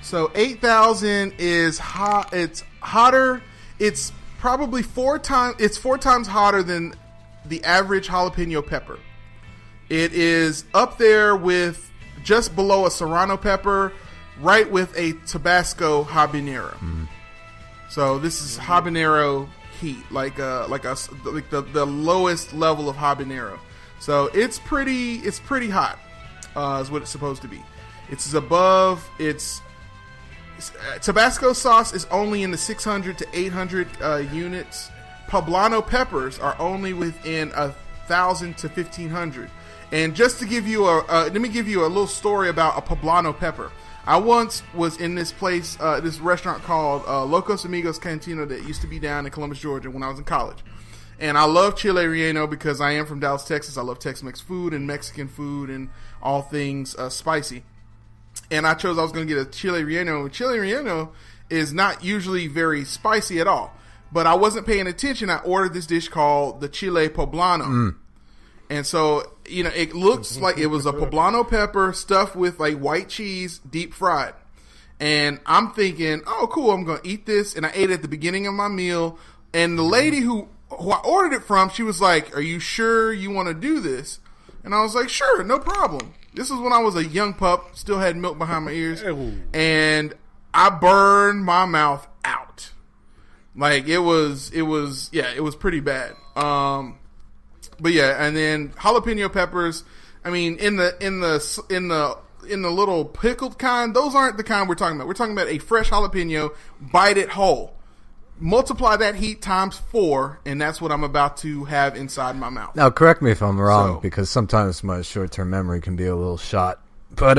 So 8,000 is hot. It's hotter. It's probably four times hotter than the average jalapeno pepper. It is up there with just below a serrano pepper, right with a Tabasco habanero. Mm-hmm. So this is habanero heat, like the lowest level of habanero. So it's pretty hot, is what it's supposed to be. It's above. Tabasco sauce is only in the 600 to 800 units. Poblano peppers are only within 1,000 to 1,500. And just to give you let me give you a little story about a poblano pepper. I once was in this place, this restaurant called Locos Amigos Cantina that used to be down in Columbus, Georgia when I was in college. And I love chile relleno because I am from Dallas, Texas. I love Tex-Mex food and Mexican food and all things spicy. And I was going to get a chile relleno. Chile relleno is not usually very spicy at all. But I wasn't paying attention. I ordered this dish called the chile poblano. Mm. And so, it looks like it was a poblano pepper stuffed with like white cheese, deep fried. And I'm thinking, oh, cool, I'm going to eat this. And I ate it at the beginning of my meal. And the lady who I ordered it from, she was like, are you sure you want to do this? And I was like, sure, no problem. This was when I was a young pup, still had milk behind my ears. And I burned my mouth out. Like it was pretty bad. But yeah, and then jalapeno peppers. I mean, in the little pickled kind, those aren't the kind we're talking about. We're talking about a fresh jalapeno, bite it whole. Multiply that heat times 4, and that's what I'm about to have inside my mouth. Now, correct me if I'm wrong, because sometimes my short-term memory can be a little shot. But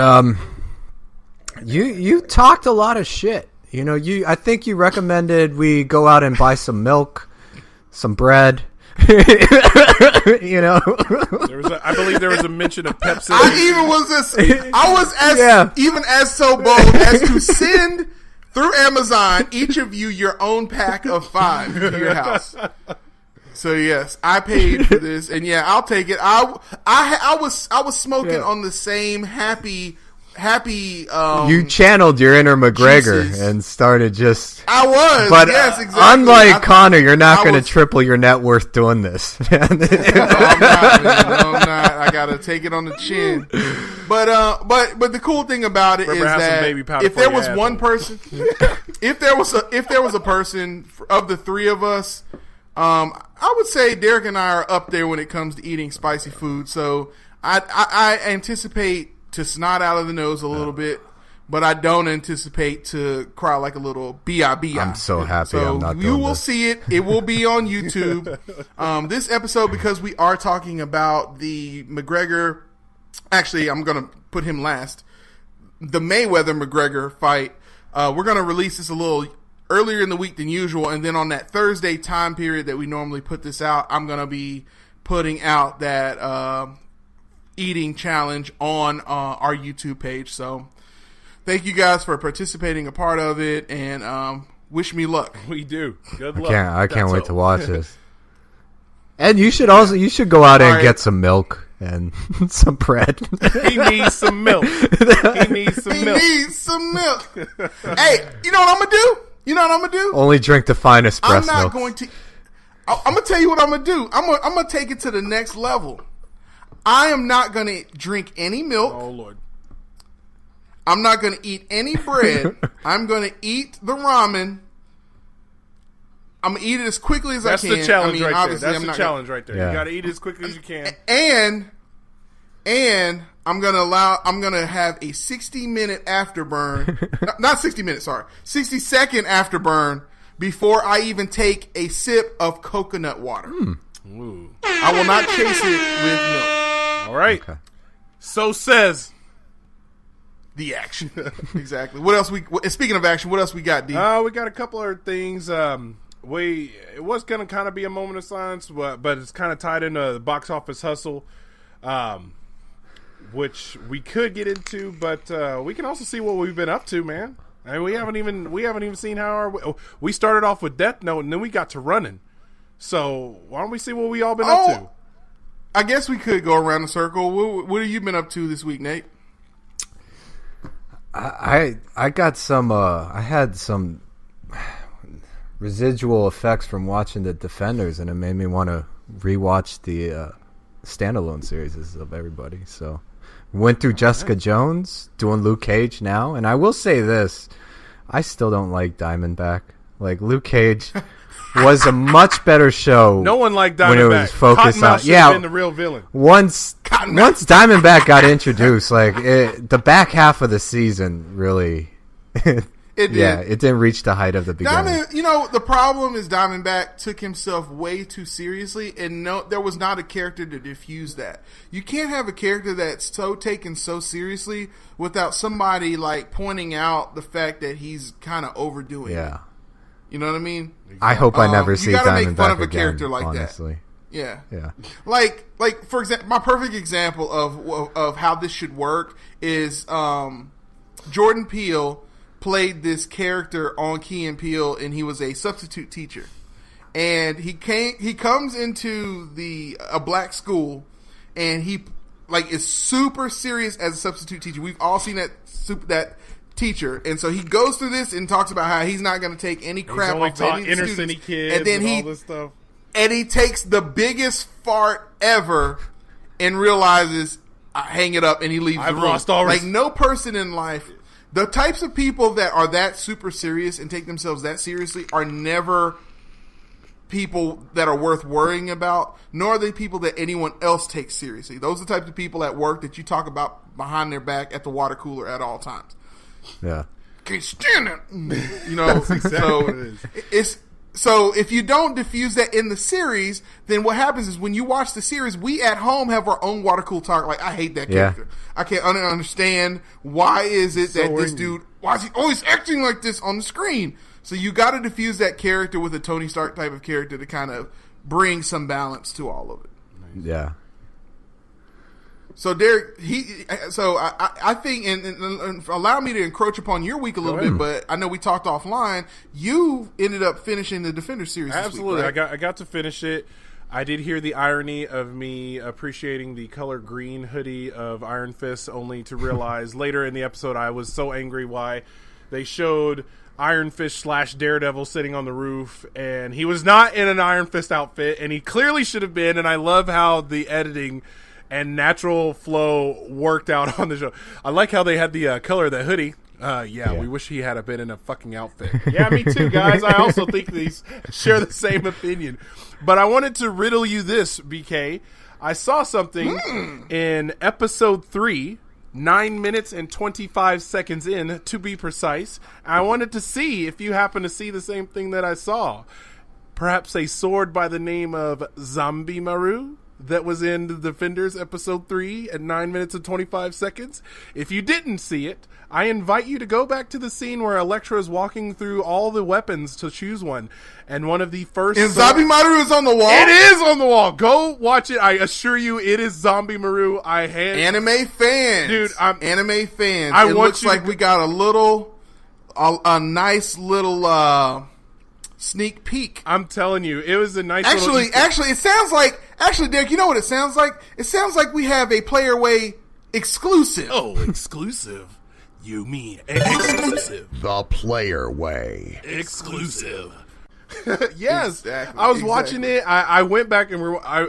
you talked a lot of shit. I think you recommended we go out and buy some milk, some bread. I believe there was a mention of Pepsi. I was as so bold as to send through Amazon each of you your own pack of 5 to your house. So yes, I paid for this, and yeah, I'll take it. I was smoking on the same happy. You channeled your inner McGregor juices. And started just. I was, but yes, exactly. Unlike Connor, you're not going to triple your net worth doing this. No, I'm not. I gotta take it on the chin. But the cool thing about it is that if there was one person, if there was a person of the 3 of us, I would say Derek and I are up there when it comes to eating spicy food. So I anticipate to snot out of the nose a little bit but I don't anticipate to cry like a little B.I.B.I. I'm so happy I'm not you doing will this. see it. It will be on YouTube. This episode, because we are talking about the McGregor. Actually, I'm going to put him last. The Mayweather McGregor fight. We're going to release this a little earlier in the week than usual, and then on that Thursday time period that we normally put this out, I'm going to be putting out that eating challenge on our YouTube page. So thank you guys for participating a part of it, and wish me luck. We do. Good luck. I can't wait to watch this. And you should go out and get some milk and some bread. He needs some milk. He needs some milk. Hey, you know what I'm gonna do? Only drink the finest I'm breast not milk. going to. I'm gonna tell you what I'm gonna do. I'm gonna take it to the next level. I am not gonna drink any milk. Oh Lord. I'm not gonna eat any bread. I'm gonna eat the ramen. I'm gonna eat it as quickly as I can. That's the challenge right there. Obviously, That's the challenge right there. Yeah. You got to eat it as quickly as you can. And I'm gonna have a 60-minute afterburn. Not 60 minutes, sorry. 60-second afterburn before I even take a sip of coconut water. Ooh. I will not chase it with milk. All right. Okay. So says The action. Exactly. What else speaking of action, what else we got, D? we got a couple other things. It was going to kind of be a moment of silence, but it's kind of tied into the box office hustle, which we could get into, but we can also see what we've been up to, man. I mean, we haven't even seen how we started off with Death Note, and then we got to running. So why don't we see what we all been up to? I guess we could go around the circle. What have you been up to this week, Nate? I got some. I had some residual effects from watching the Defenders, and it made me want to rewatch the standalone series of everybody. So went through Jessica Jones, doing Luke Cage now, and I will say this: I still don't like Diamondback. Like Luke Cage was a much better show. No one liked Diamondback. When it was focused on, been the real villain. Once Diamondback got introduced, like the back half of the season really, It did. Yeah, it didn't reach the height of the beginning. The problem is Diamondback took himself way too seriously, and there was not a character to diffuse that. You can't have a character that's so taken so seriously without somebody like pointing out the fact that he's kind of overdoing it. Yeah. You know what I mean? I hope I never see you gotta Diamondback make fun of a again, character like honestly. that. Yeah. Yeah. Like for example, my perfect example of how this should work is Jordan Peele played this character on Key and Peele, and he was a substitute teacher. And he comes into a black school, and he is super serious as a substitute teacher. We've all seen that teacher, and so he goes through this and talks about how he's not going to take any crap off any inner students. city kids And then all this stuff. And he takes the biggest fart ever and realizes, I hang it up, and he leaves the room. Lost all like no person in life. The types of people that are that super serious and take themselves that seriously are never people that are worth worrying about, nor are they people that anyone else takes seriously. Those are the types of people at work that you talk about behind their back at the water cooler at all times. Yeah. Can't stand it. That's exactly what it is. So if you don't diffuse that in the series, then what happens is when you watch the series, we at home have our own water cool talk. Like, I hate that character. I can't understand why is it that this dude, why is he always acting like this on the screen? So you got to diffuse that character with a Tony Stark type of character to kind of bring some balance to all of it. Yeah. So Derek, I think, and allow me to encroach upon your week a little bit, but I know we talked offline. You ended up finishing the Defender series. Absolutely, this week, right? I got to finish it. I did hear the irony of me appreciating the color green hoodie of Iron Fist, only to realize later in the episode I was so angry why they showed Iron Fist / Daredevil sitting on the roof, and he was not in an Iron Fist outfit, and he clearly should have been. And I love how the editing and natural flow worked out on the show. I like how they had the color of the hoodie. We wish he had been in a fucking outfit. Yeah, me too, guys. I also think these share the same opinion. But I wanted to riddle you this, BK. I saw something in episode 3 9 minutes and 25 seconds in, to be precise. I wanted to see if you happen to see the same thing that I saw. Perhaps a sword by the name of Zombie Maru that was in The Defenders episode 3 at 9 minutes and 25 seconds. If you didn't see it, I invite you to go back to the scene where Elektra is walking through all the weapons to choose one. And one of the first... And Zombie Maru is on the wall? It is on the wall. Go watch it. I assure you it is Zombie Maru. Anime fans. Dude, anime fans. It looks like we got a nice little sneak peek. I'm telling you, it was a nice Actually, it sounds like... Actually, Derek, you know what it sounds like? It sounds like we have a Player Way exclusive. Oh, exclusive. You mean exclusive. The Player Way. Exclusive. Yes. Exactly, I was watching it. I went back and I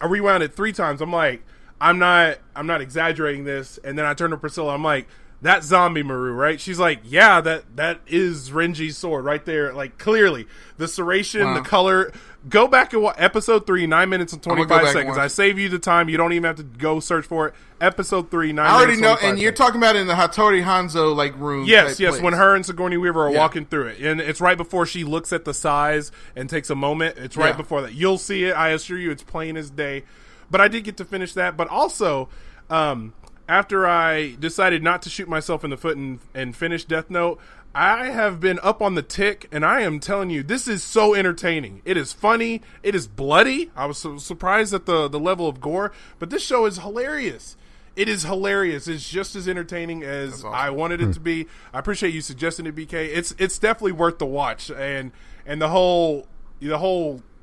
rewound it 3 times. I'm like, I'm not exaggerating this. And then I turned to Priscilla. I'm like, that's Zombie Maru, right? She's like, yeah, that is Renji's sword right there. Like, clearly. The serration, the color. Go back and watch episode 3, 9 minutes and 25 seconds. I save you the time. You don't even have to go search for it. Episode 3, 9 minutes. I already know, and you're talking about in the Hattori Hanzo room. Yes, when her and Sigourney Weaver are walking through it, and it's right before she looks at the size and takes a moment. It's right before that. You'll see it. I assure you, it's plain as day. But I did get to finish that. But also, after I decided not to shoot myself in the foot and finish Death Note, I have been up on the tick, and I am telling you, this is so entertaining. It is funny. It is bloody. I was so surprised at the level of gore, but this show is hilarious. It is hilarious. It's just as entertaining as I wanted it to be. I appreciate you suggesting it, BK. It's definitely worth the watch, and the whole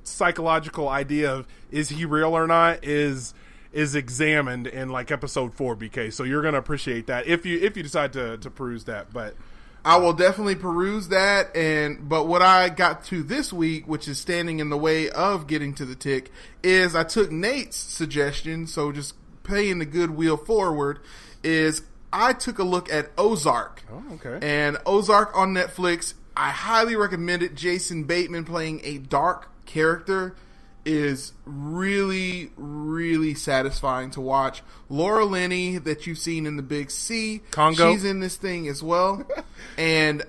psychological idea of is he real or not is examined in episode 4, BK. So you're gonna appreciate that if you decide to peruse that, but. I will definitely peruse that, but what I got to this week, which is standing in the way of getting to the tick, is I took Nate's suggestion, so just paying the good wheel forward, is I took a look at Ozark. Oh, okay. And Ozark on Netflix, I highly recommend it. Jason Bateman playing a dark character is really, really satisfying to watch. Laura Linney, that you've seen in The Big C, Congo, she's in this thing as well. And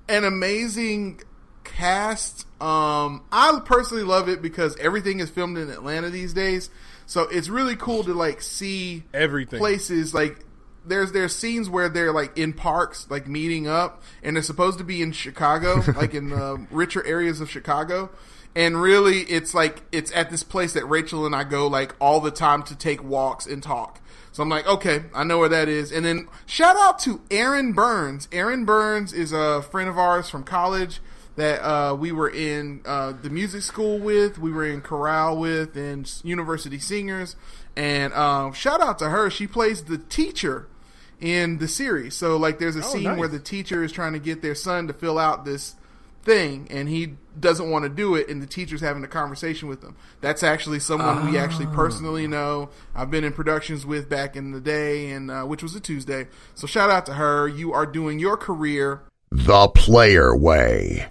an amazing cast. I personally love it because everything is filmed in Atlanta these days, so it's really cool to see everything places. There's scenes where they're in parks, meeting up, and they're supposed to be in Chicago, in the richer areas of Chicago. And really, it's it's at this place that Rachel and I go all the time to take walks and talk. So I'm like, okay, I know where that is. And then shout out to Aaron Burns. Aaron Burns is a friend of ours from college that we were in the music school with. We were in chorale with and university singers. And shout out to her. She plays the teacher in the series. So there's a scene where the teacher is trying to get their son to fill out this thing, and he doesn't want to do it, and the teacher's having a conversation with him. That's actually someone we actually personally know. I've been in productions with back in the day, and which was a Tuesday. So shout out to her. You are doing your career the Player Way.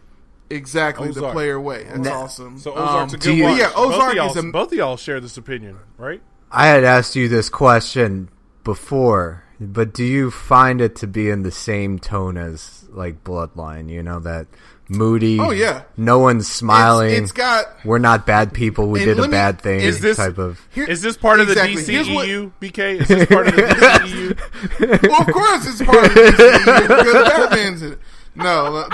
Exactly, Ozark. The Player Way. That's awesome. So Ozark's a good watch. Yeah, Ozark both of y'all share this opinion, right? I had asked you this question before, but do you find it to be in the same tone as Bloodline? You know, that moody. Oh yeah, no one's smiling. It's got. We're not bad people. We did a bad thing. Is this type of? Is this part of the DCEU? BK, is this part of the DCEU? Well, of course it's part of the DCEU because Batman's in it. No.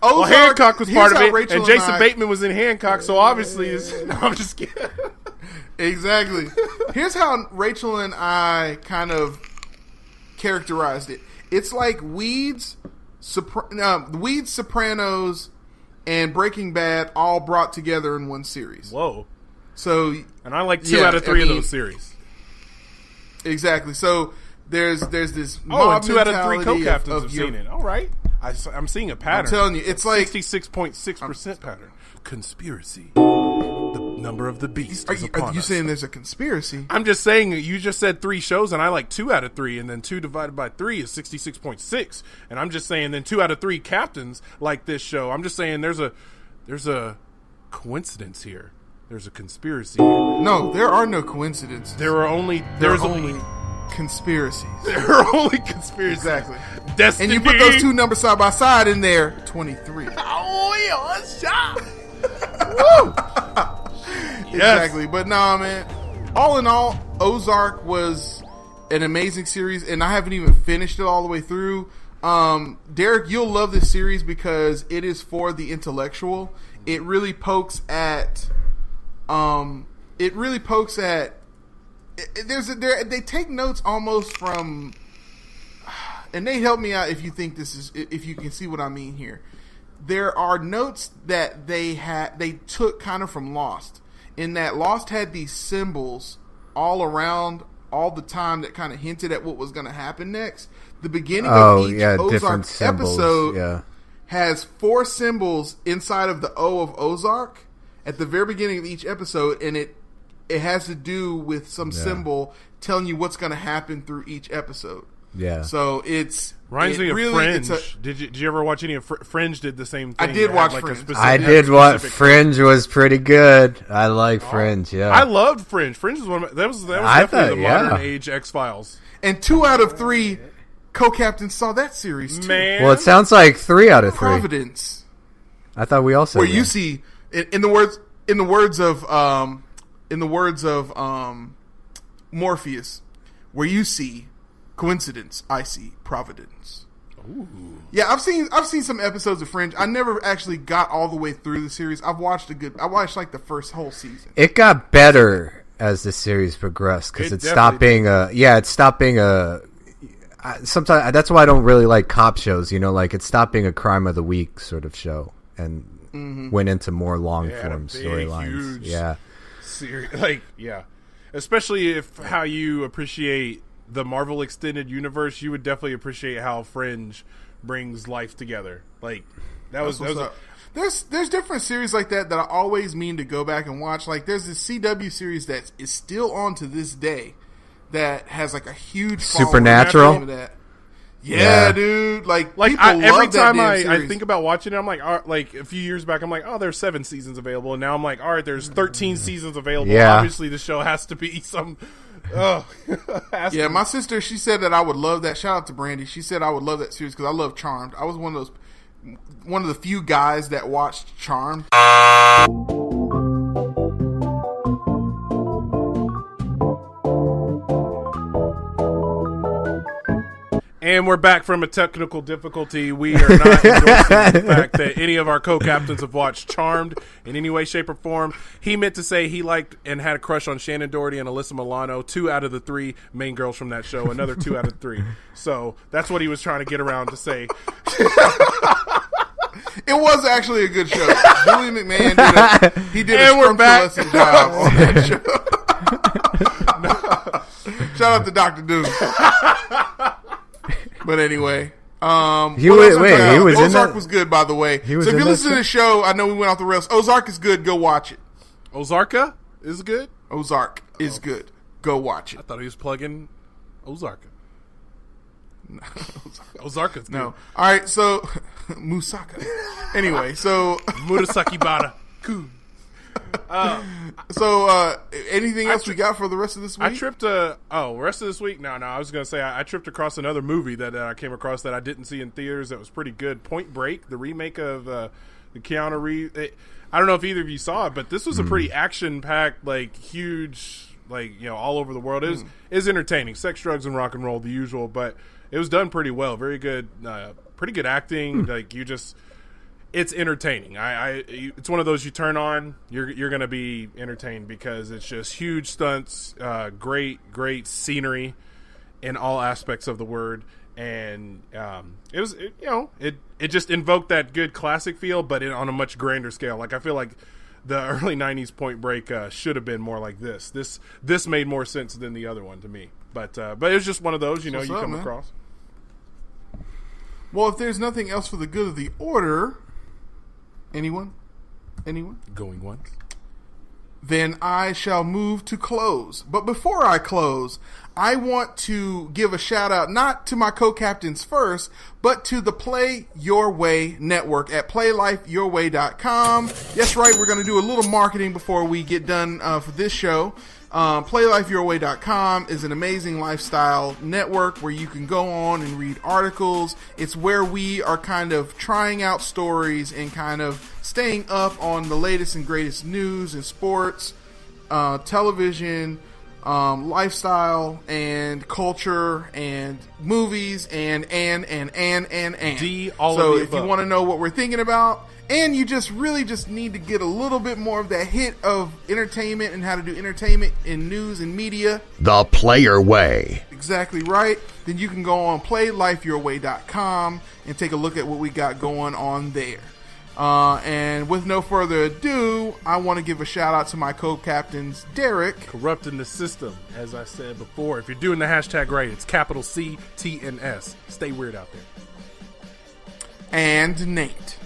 Ozark, well, Hancock was part of it, and Jason Bateman was in Hancock, so obviously, no, I'm just kidding. Exactly. Here's how Rachel and I kind of characterized it. It's like Weeds, Sopranos, and Breaking Bad all brought together in one series. Whoa. So, and I like 2 out of 3 of those series. Exactly. So there's this. And 2 out of 3 co-captains have seen it. All right. I'm seeing a pattern. I'm telling you, it's 66.6% pattern. Conspiracy. The number of the beast. Are you saying there's a conspiracy? I'm just saying you just said 3 shows, and I like 2 out of 3, and then 2 divided by 3 is 66.6. And I'm just saying then 2 out of 3 captains like this show. I'm just saying there's a coincidence here. There's a conspiracy. Here. No, there are no coincidences. There's only conspiracies. There are only conspiracies. Exactly. Destiny. And you put those two numbers side by side in there, 23. Oh, yeah, shot. Woo! Exactly. But nah, man. All in all, Ozark was an amazing series, and I haven't even finished it all the way through. Derek, you'll love this series because it is for the intellectual. It really pokes at. They take notes almost from, and they help me out if you think if you can see what I mean here. There are notes that they took kind of from Lost, in that Lost had these symbols all around all the time that kind of hinted at what was going to happen next. The beginning of each Ozark episode has 4 symbols inside of the O of Ozark at the very beginning of each episode, and it has to do with some symbol telling you what's going to happen through each episode. Yeah. So reminds me of Fringe. Did you ever watch any of Fringe? Did the same thing? I did watch Fringe. Fringe was pretty good. I like Fringe. Yeah, I loved Fringe. Fringe was that was definitely the modern age X-Files. And 2 out of 3 co-captains saw that series too. Man. Well, it sounds like 3 out of 3. Providence. I thought we all said where you see in the words of Morpheus, where you see coincidence, I see providence. Ooh. Yeah, I've seen some episodes of Fringe. I never actually got all the way through the series. I watched like the first whole season. It got better as the series progressed because it stopped being sometimes that's why I don't really like cop shows. Like it stopped being a crime of the week sort of show and went into more long form storylines. Yeah, especially if how you appreciate the Marvel Extended Universe, you would definitely appreciate how Fringe brings life together. Like there's different series like that I always mean to go back and watch. Like there's this CW series that is still on to this day that has like a huge Supernatural. Yeah, dude. Like every time I think about watching it, I'm like, a few years back, I'm like, oh, there's 7 seasons available, and now I'm like, all right, there's 13 seasons available. Yeah. Obviously, the show has to be some. Yeah, my sister, she said that I would love that. Shout out to Brandy. She said I would love that series because I love Charmed. I was one of the few guys that watched Charmed. And we're back from a technical difficulty. We are not endorsing the fact that any of our co-captains have watched Charmed in any way, shape, or form. He meant to say he liked and had a crush on Shannon Doherty and Alyssa Milano, 2 out of the 3 main girls from that show, another 2 out of 3. So that's what he was trying to get around to say. It was actually a good show. Julie McMahon did a scrumptious job on that show. Shout out to Dr. Doom. But anyway, Ozark was good, by the way. So if you listen to the show, I know we went off the rails. Ozark is good. Go watch it. Ozarka is good? Ozark is good. Go watch it. I thought he was plugging Ozarka. Ozarka's good. No. All right, so Musaka. Anyway, so Murasaki Bada. Cool. So anything else we got for the rest of this week? Rest of this week? No, I was going to say I tripped across another movie that I came across that I didn't see in theaters that was pretty good. Point Break, the remake of the Keanu Reeves. I don't know if either of you saw it, but this was a pretty action-packed, like, huge, like, all over the world. It is entertaining. Sex, drugs, and rock and roll, the usual, but it was done pretty well. Very good, pretty good acting. Like, it's entertaining. It's one of those you turn on, you're going to be entertained because it's just huge stunts, great scenery in all aspects of the word, and it just invoked that good classic feel, but on a much grander scale. Like I feel like the early '90s Point Break should have been more like this. This made more sense than the other one to me, but it was just one of those you come across. Well, if there's nothing else for the good of the order. Anyone? Going once. then I shall move to close. But before I close, I want to give a shout out not to my co-captains first, but to the Play Your Way Network at playlifeyourway.com. Yes, right, we're going to do a little marketing before we get done for this show. PlayLifeYourWay.com is an amazing lifestyle network where you can go on and read articles. It's where we are kind of trying out stories and kind of staying up on the latest and greatest news and sports, television, lifestyle and culture and movies and D, all so of the if you above. want to know what we're thinking about and you just really just need to get a little bit more of that hit of entertainment and how to do entertainment in news and media, The Player Way. exactly right, then you can go on playlifeyourway.com and take a look at what we got going on there. And with no further ado, I want to give a shout out to my co-captains, Derreck Corrupting the system, as I said before. If you're doing the hashtag right, it's capital CTNS. Stay weird out there. and Nate.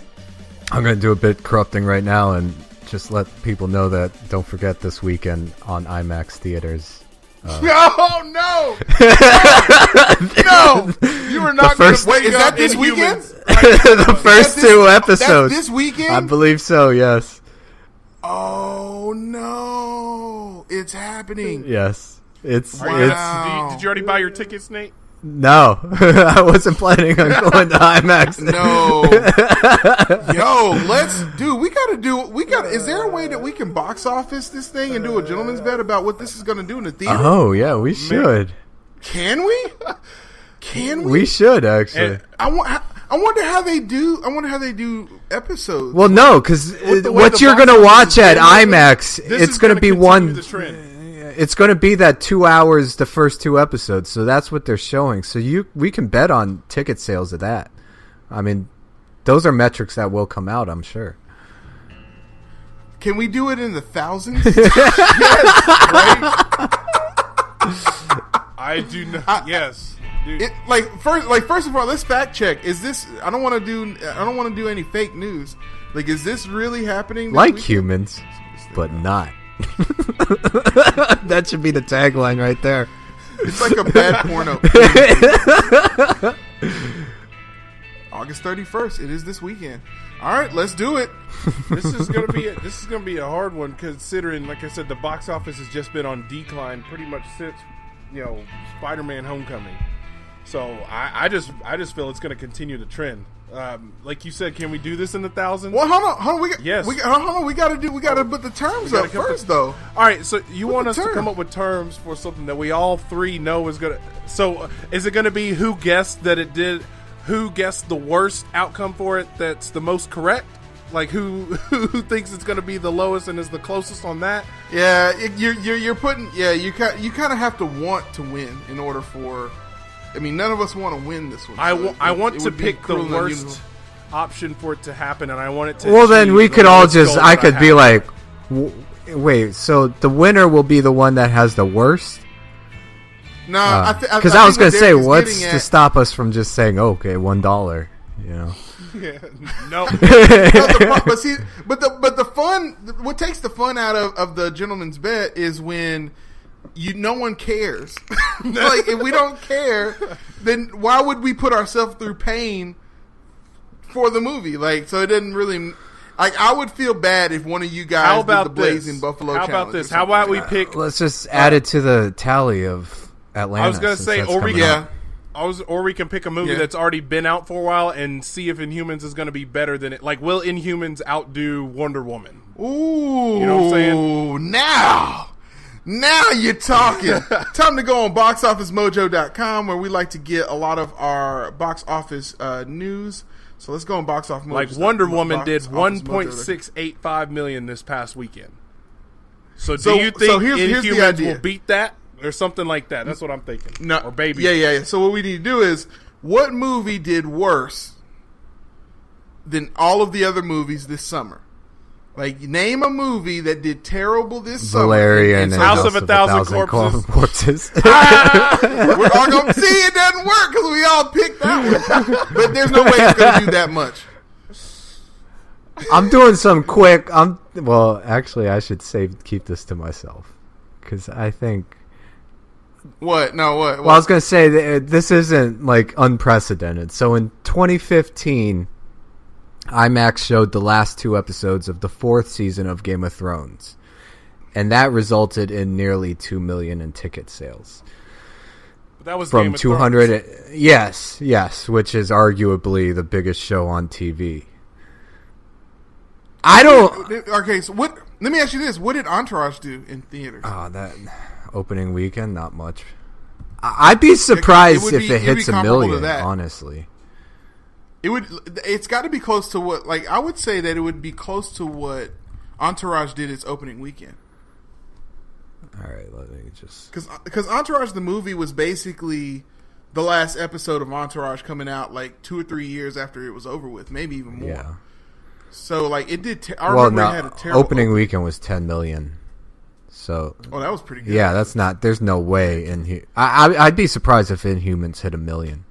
I'm going to do a bit corrupting right now and just let people know that don't forget this weekend on IMAX theaters. Oh no! No! You are not going first- to wait. Is that this Inhumans. weekend? The first That's two this- episodes. That's this weekend? I believe so, yes. Oh no! It's happening. Yes. It's Wow. Did you already buy your tickets, Nate? no. I wasn't planning on going to IMAX. No. Yo, is there a way that we can box office this thing and do a gentleman's bet about what this is going to do in the theater? Oh, yeah, we should. Can we? Can we? We should, actually. And- I wonder how they do episodes. Well, no, because the way what the you're box going to office watch is at getting, IMAX, This it's is going to be continue one. the trend. It's going to be that 2 hours, the first two episodes. So that's what they're showing. So we can bet on ticket sales of that. I mean, those are metrics that will come out, I'm sure. Can we do it in the thousands? I do not. Yes. Dude. First of all, let's fact check. Is this? I don't want to do any fake news. Like, is this really happening? This Like weekend? humans, but not. That should be the tagline right there. It's like a bad porno. August 31st. It is this weekend. All right, let's do it. This is gonna be a hard one, considering, like I said, the box office has just been on decline pretty much since Spider-Man: Homecoming. So I just feel it's going to continue the trend. Like you said, can we do this in the thousands? Well, hold on. Yes. We got to put the terms up first, though. All right, so you want us to term. come up with terms for something that we all three know is going to... So is it going to be who guessed that it did... Who guessed the worst outcome for it that's the most correct? Like, who thinks it's going to be the lowest and is the closest on that? Yeah, you're putting... Yeah, you kind of have to want to win in order for... I mean, none of us want to win this one. I want it to would be pick the cruel and worst unusual. option for it to happen, and I want it to... Well, then achieve we the could all lowest just... goal I that could be have. like... Wait, so the winner will be the one that has the worst? No, Because I was going to say, what's to stop us from just saying, oh, okay, $1, you know? Yeah, no. But the fun, what takes the fun out of the gentleman's bet is when no one cares. Like, if we don't care, then why would we put ourselves through pain for the movie? Like, so it doesn't really. Like, I would feel bad if one of you guys How about did the Blazing this? Buffalo How Challenge. about this? or How something about like we that. pick... Let's just add it to the tally of Atlanta. I was going to since say, that's or we coming up. or we can pick a movie Yeah. that's already been out for a while and see if Inhumans is going to be better than it. Like, will Inhumans outdo Wonder Woman? Ooh, You know what I'm saying? Now you're talking. Time to go on boxofficemojo.com where we like to get a lot of our box office news. So let's go on box office. Like, Wonder Woman did 1.685 million this past weekend. So do you think here's the Inhumans idea. will beat that or something like that? That's what I'm thinking. No, or Baby. Yeah. So what we need to do is, what movie did worse than all of the other movies this summer? Like, name a movie that did terrible this Valerian and summer. House of a Thousand Corpses. We're all going to see it doesn't work because we all picked that one. But there's no way it's going to do that much. I'm doing some quick. Well, actually, I should keep this to myself because I think. What? No, what? Well, I was going to say that this isn't like unprecedented. So in 2015, IMAX showed the last 2 episodes of the 4th season of Game of Thrones, and that resulted in nearly 2 million in ticket sales. But that was From Game of 200. Thrones. Yes, which is arguably the biggest show on TV. I don't. Okay, so what? Let me ask you this: what did Entourage do in theaters? That opening weekend, not much. I'd be surprised if it hits a million. Honestly, It's got to be close to what? Like, I would say that it would be close to what Entourage did its opening weekend. All right, let me just because Entourage the movie was basically the last episode of Entourage coming out like 2 or 3 years after it was over with, maybe even more. Yeah. So like it did. I remember it had a terrible opening weekend was 10 million. So that was pretty good. Yeah, that's not. There's no way I'd be surprised if Inhumans hit 1 million.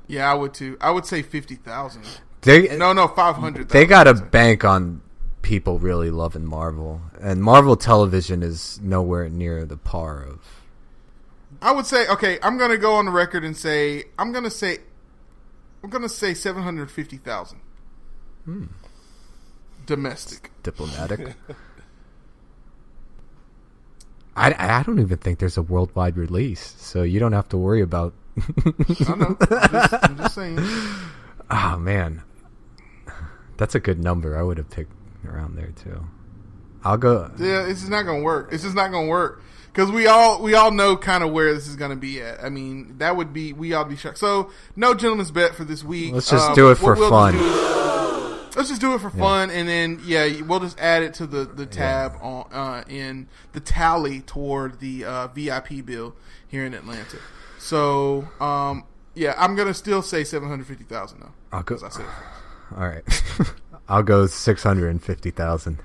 Yeah, I would too. I would say 50,000. No, 500,000. They got to bank on people really loving Marvel, and Marvel television is nowhere near the par of. I would say I'm going to go on the record and say I'm going to say 750,000. Domestic. Diplomatic. I don't even think there's a worldwide release, so you don't have to worry about. I know. I'm just saying. Oh man, that's a good number. I would have picked around there too. I'll go. Yeah, this is not going to work. It's just not going to work because we all know kind of where this is going to be at. I mean, we ought to be shocked. So no gentleman's bet for this week. Let's just do it for fun. Let's just do it for fun, and then we'll just add it to the tab on in the tally toward the VIP bill here in Atlanta. So I'm gonna still say 750,000 though. I'll go. I said it first. All right, I'll go 650,000.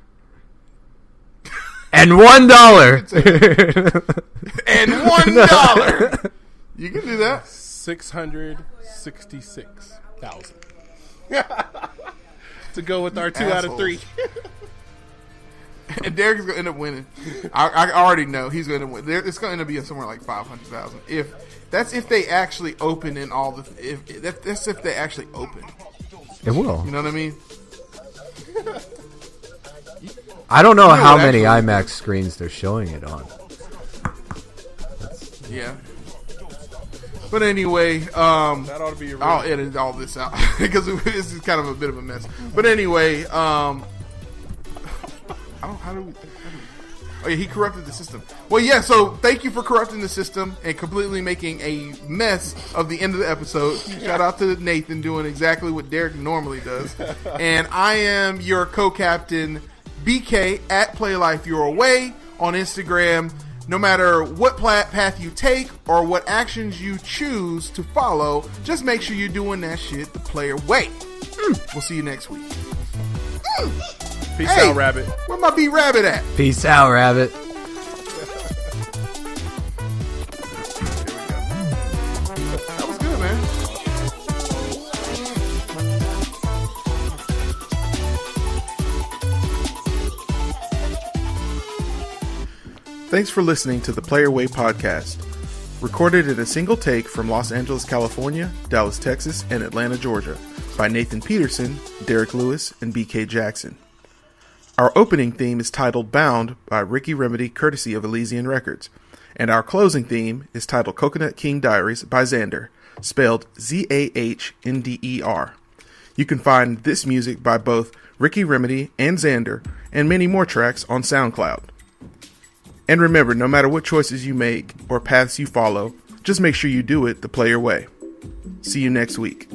And $1. And $1. You can do that. 666,000. To go with our 2 out of 3. And Derek is going to end up winning. I already know he's going to win. It's going to end up being somewhere like 500,000. If they actually open in all that's if they actually open. It will. You know what I mean? I don't know how many IMAX screens they're showing it on. Yeah. But anyway, that ought to be I'll edit all this out because this is kind of a bit of a mess. But anyway, he corrupted the system. Well, yeah, so thank you for corrupting the system and completely making a mess of the end of the episode. Shout out to Nathan doing exactly what Derek normally does. And I am your co-captain, BK, at Play Life Your Way on Instagram. No matter what path you take or what actions you choose to follow, just make sure you're doing that shit the player way. We'll see you next week. Peace out, Rabbit. Where my B Rabbit at? Peace out, Rabbit. That was good, man. Thanks for listening to the Player Way podcast. Recorded in a single take from Los Angeles, California, Dallas, Texas, and Atlanta, Georgia, by Nathan Petersen, Derek Lewis, and BK Jackson. Our opening theme is titled Bound by Ricky Remedy, courtesy of Elysian Records, and our closing theme is titled Coconut King Diaries by Xander, spelled Zahnder. You can find this music by both Ricky Remedy and Xander, and many more tracks on SoundCloud. And remember, no matter what choices you make or paths you follow, just make sure you do it the player way. See you next week.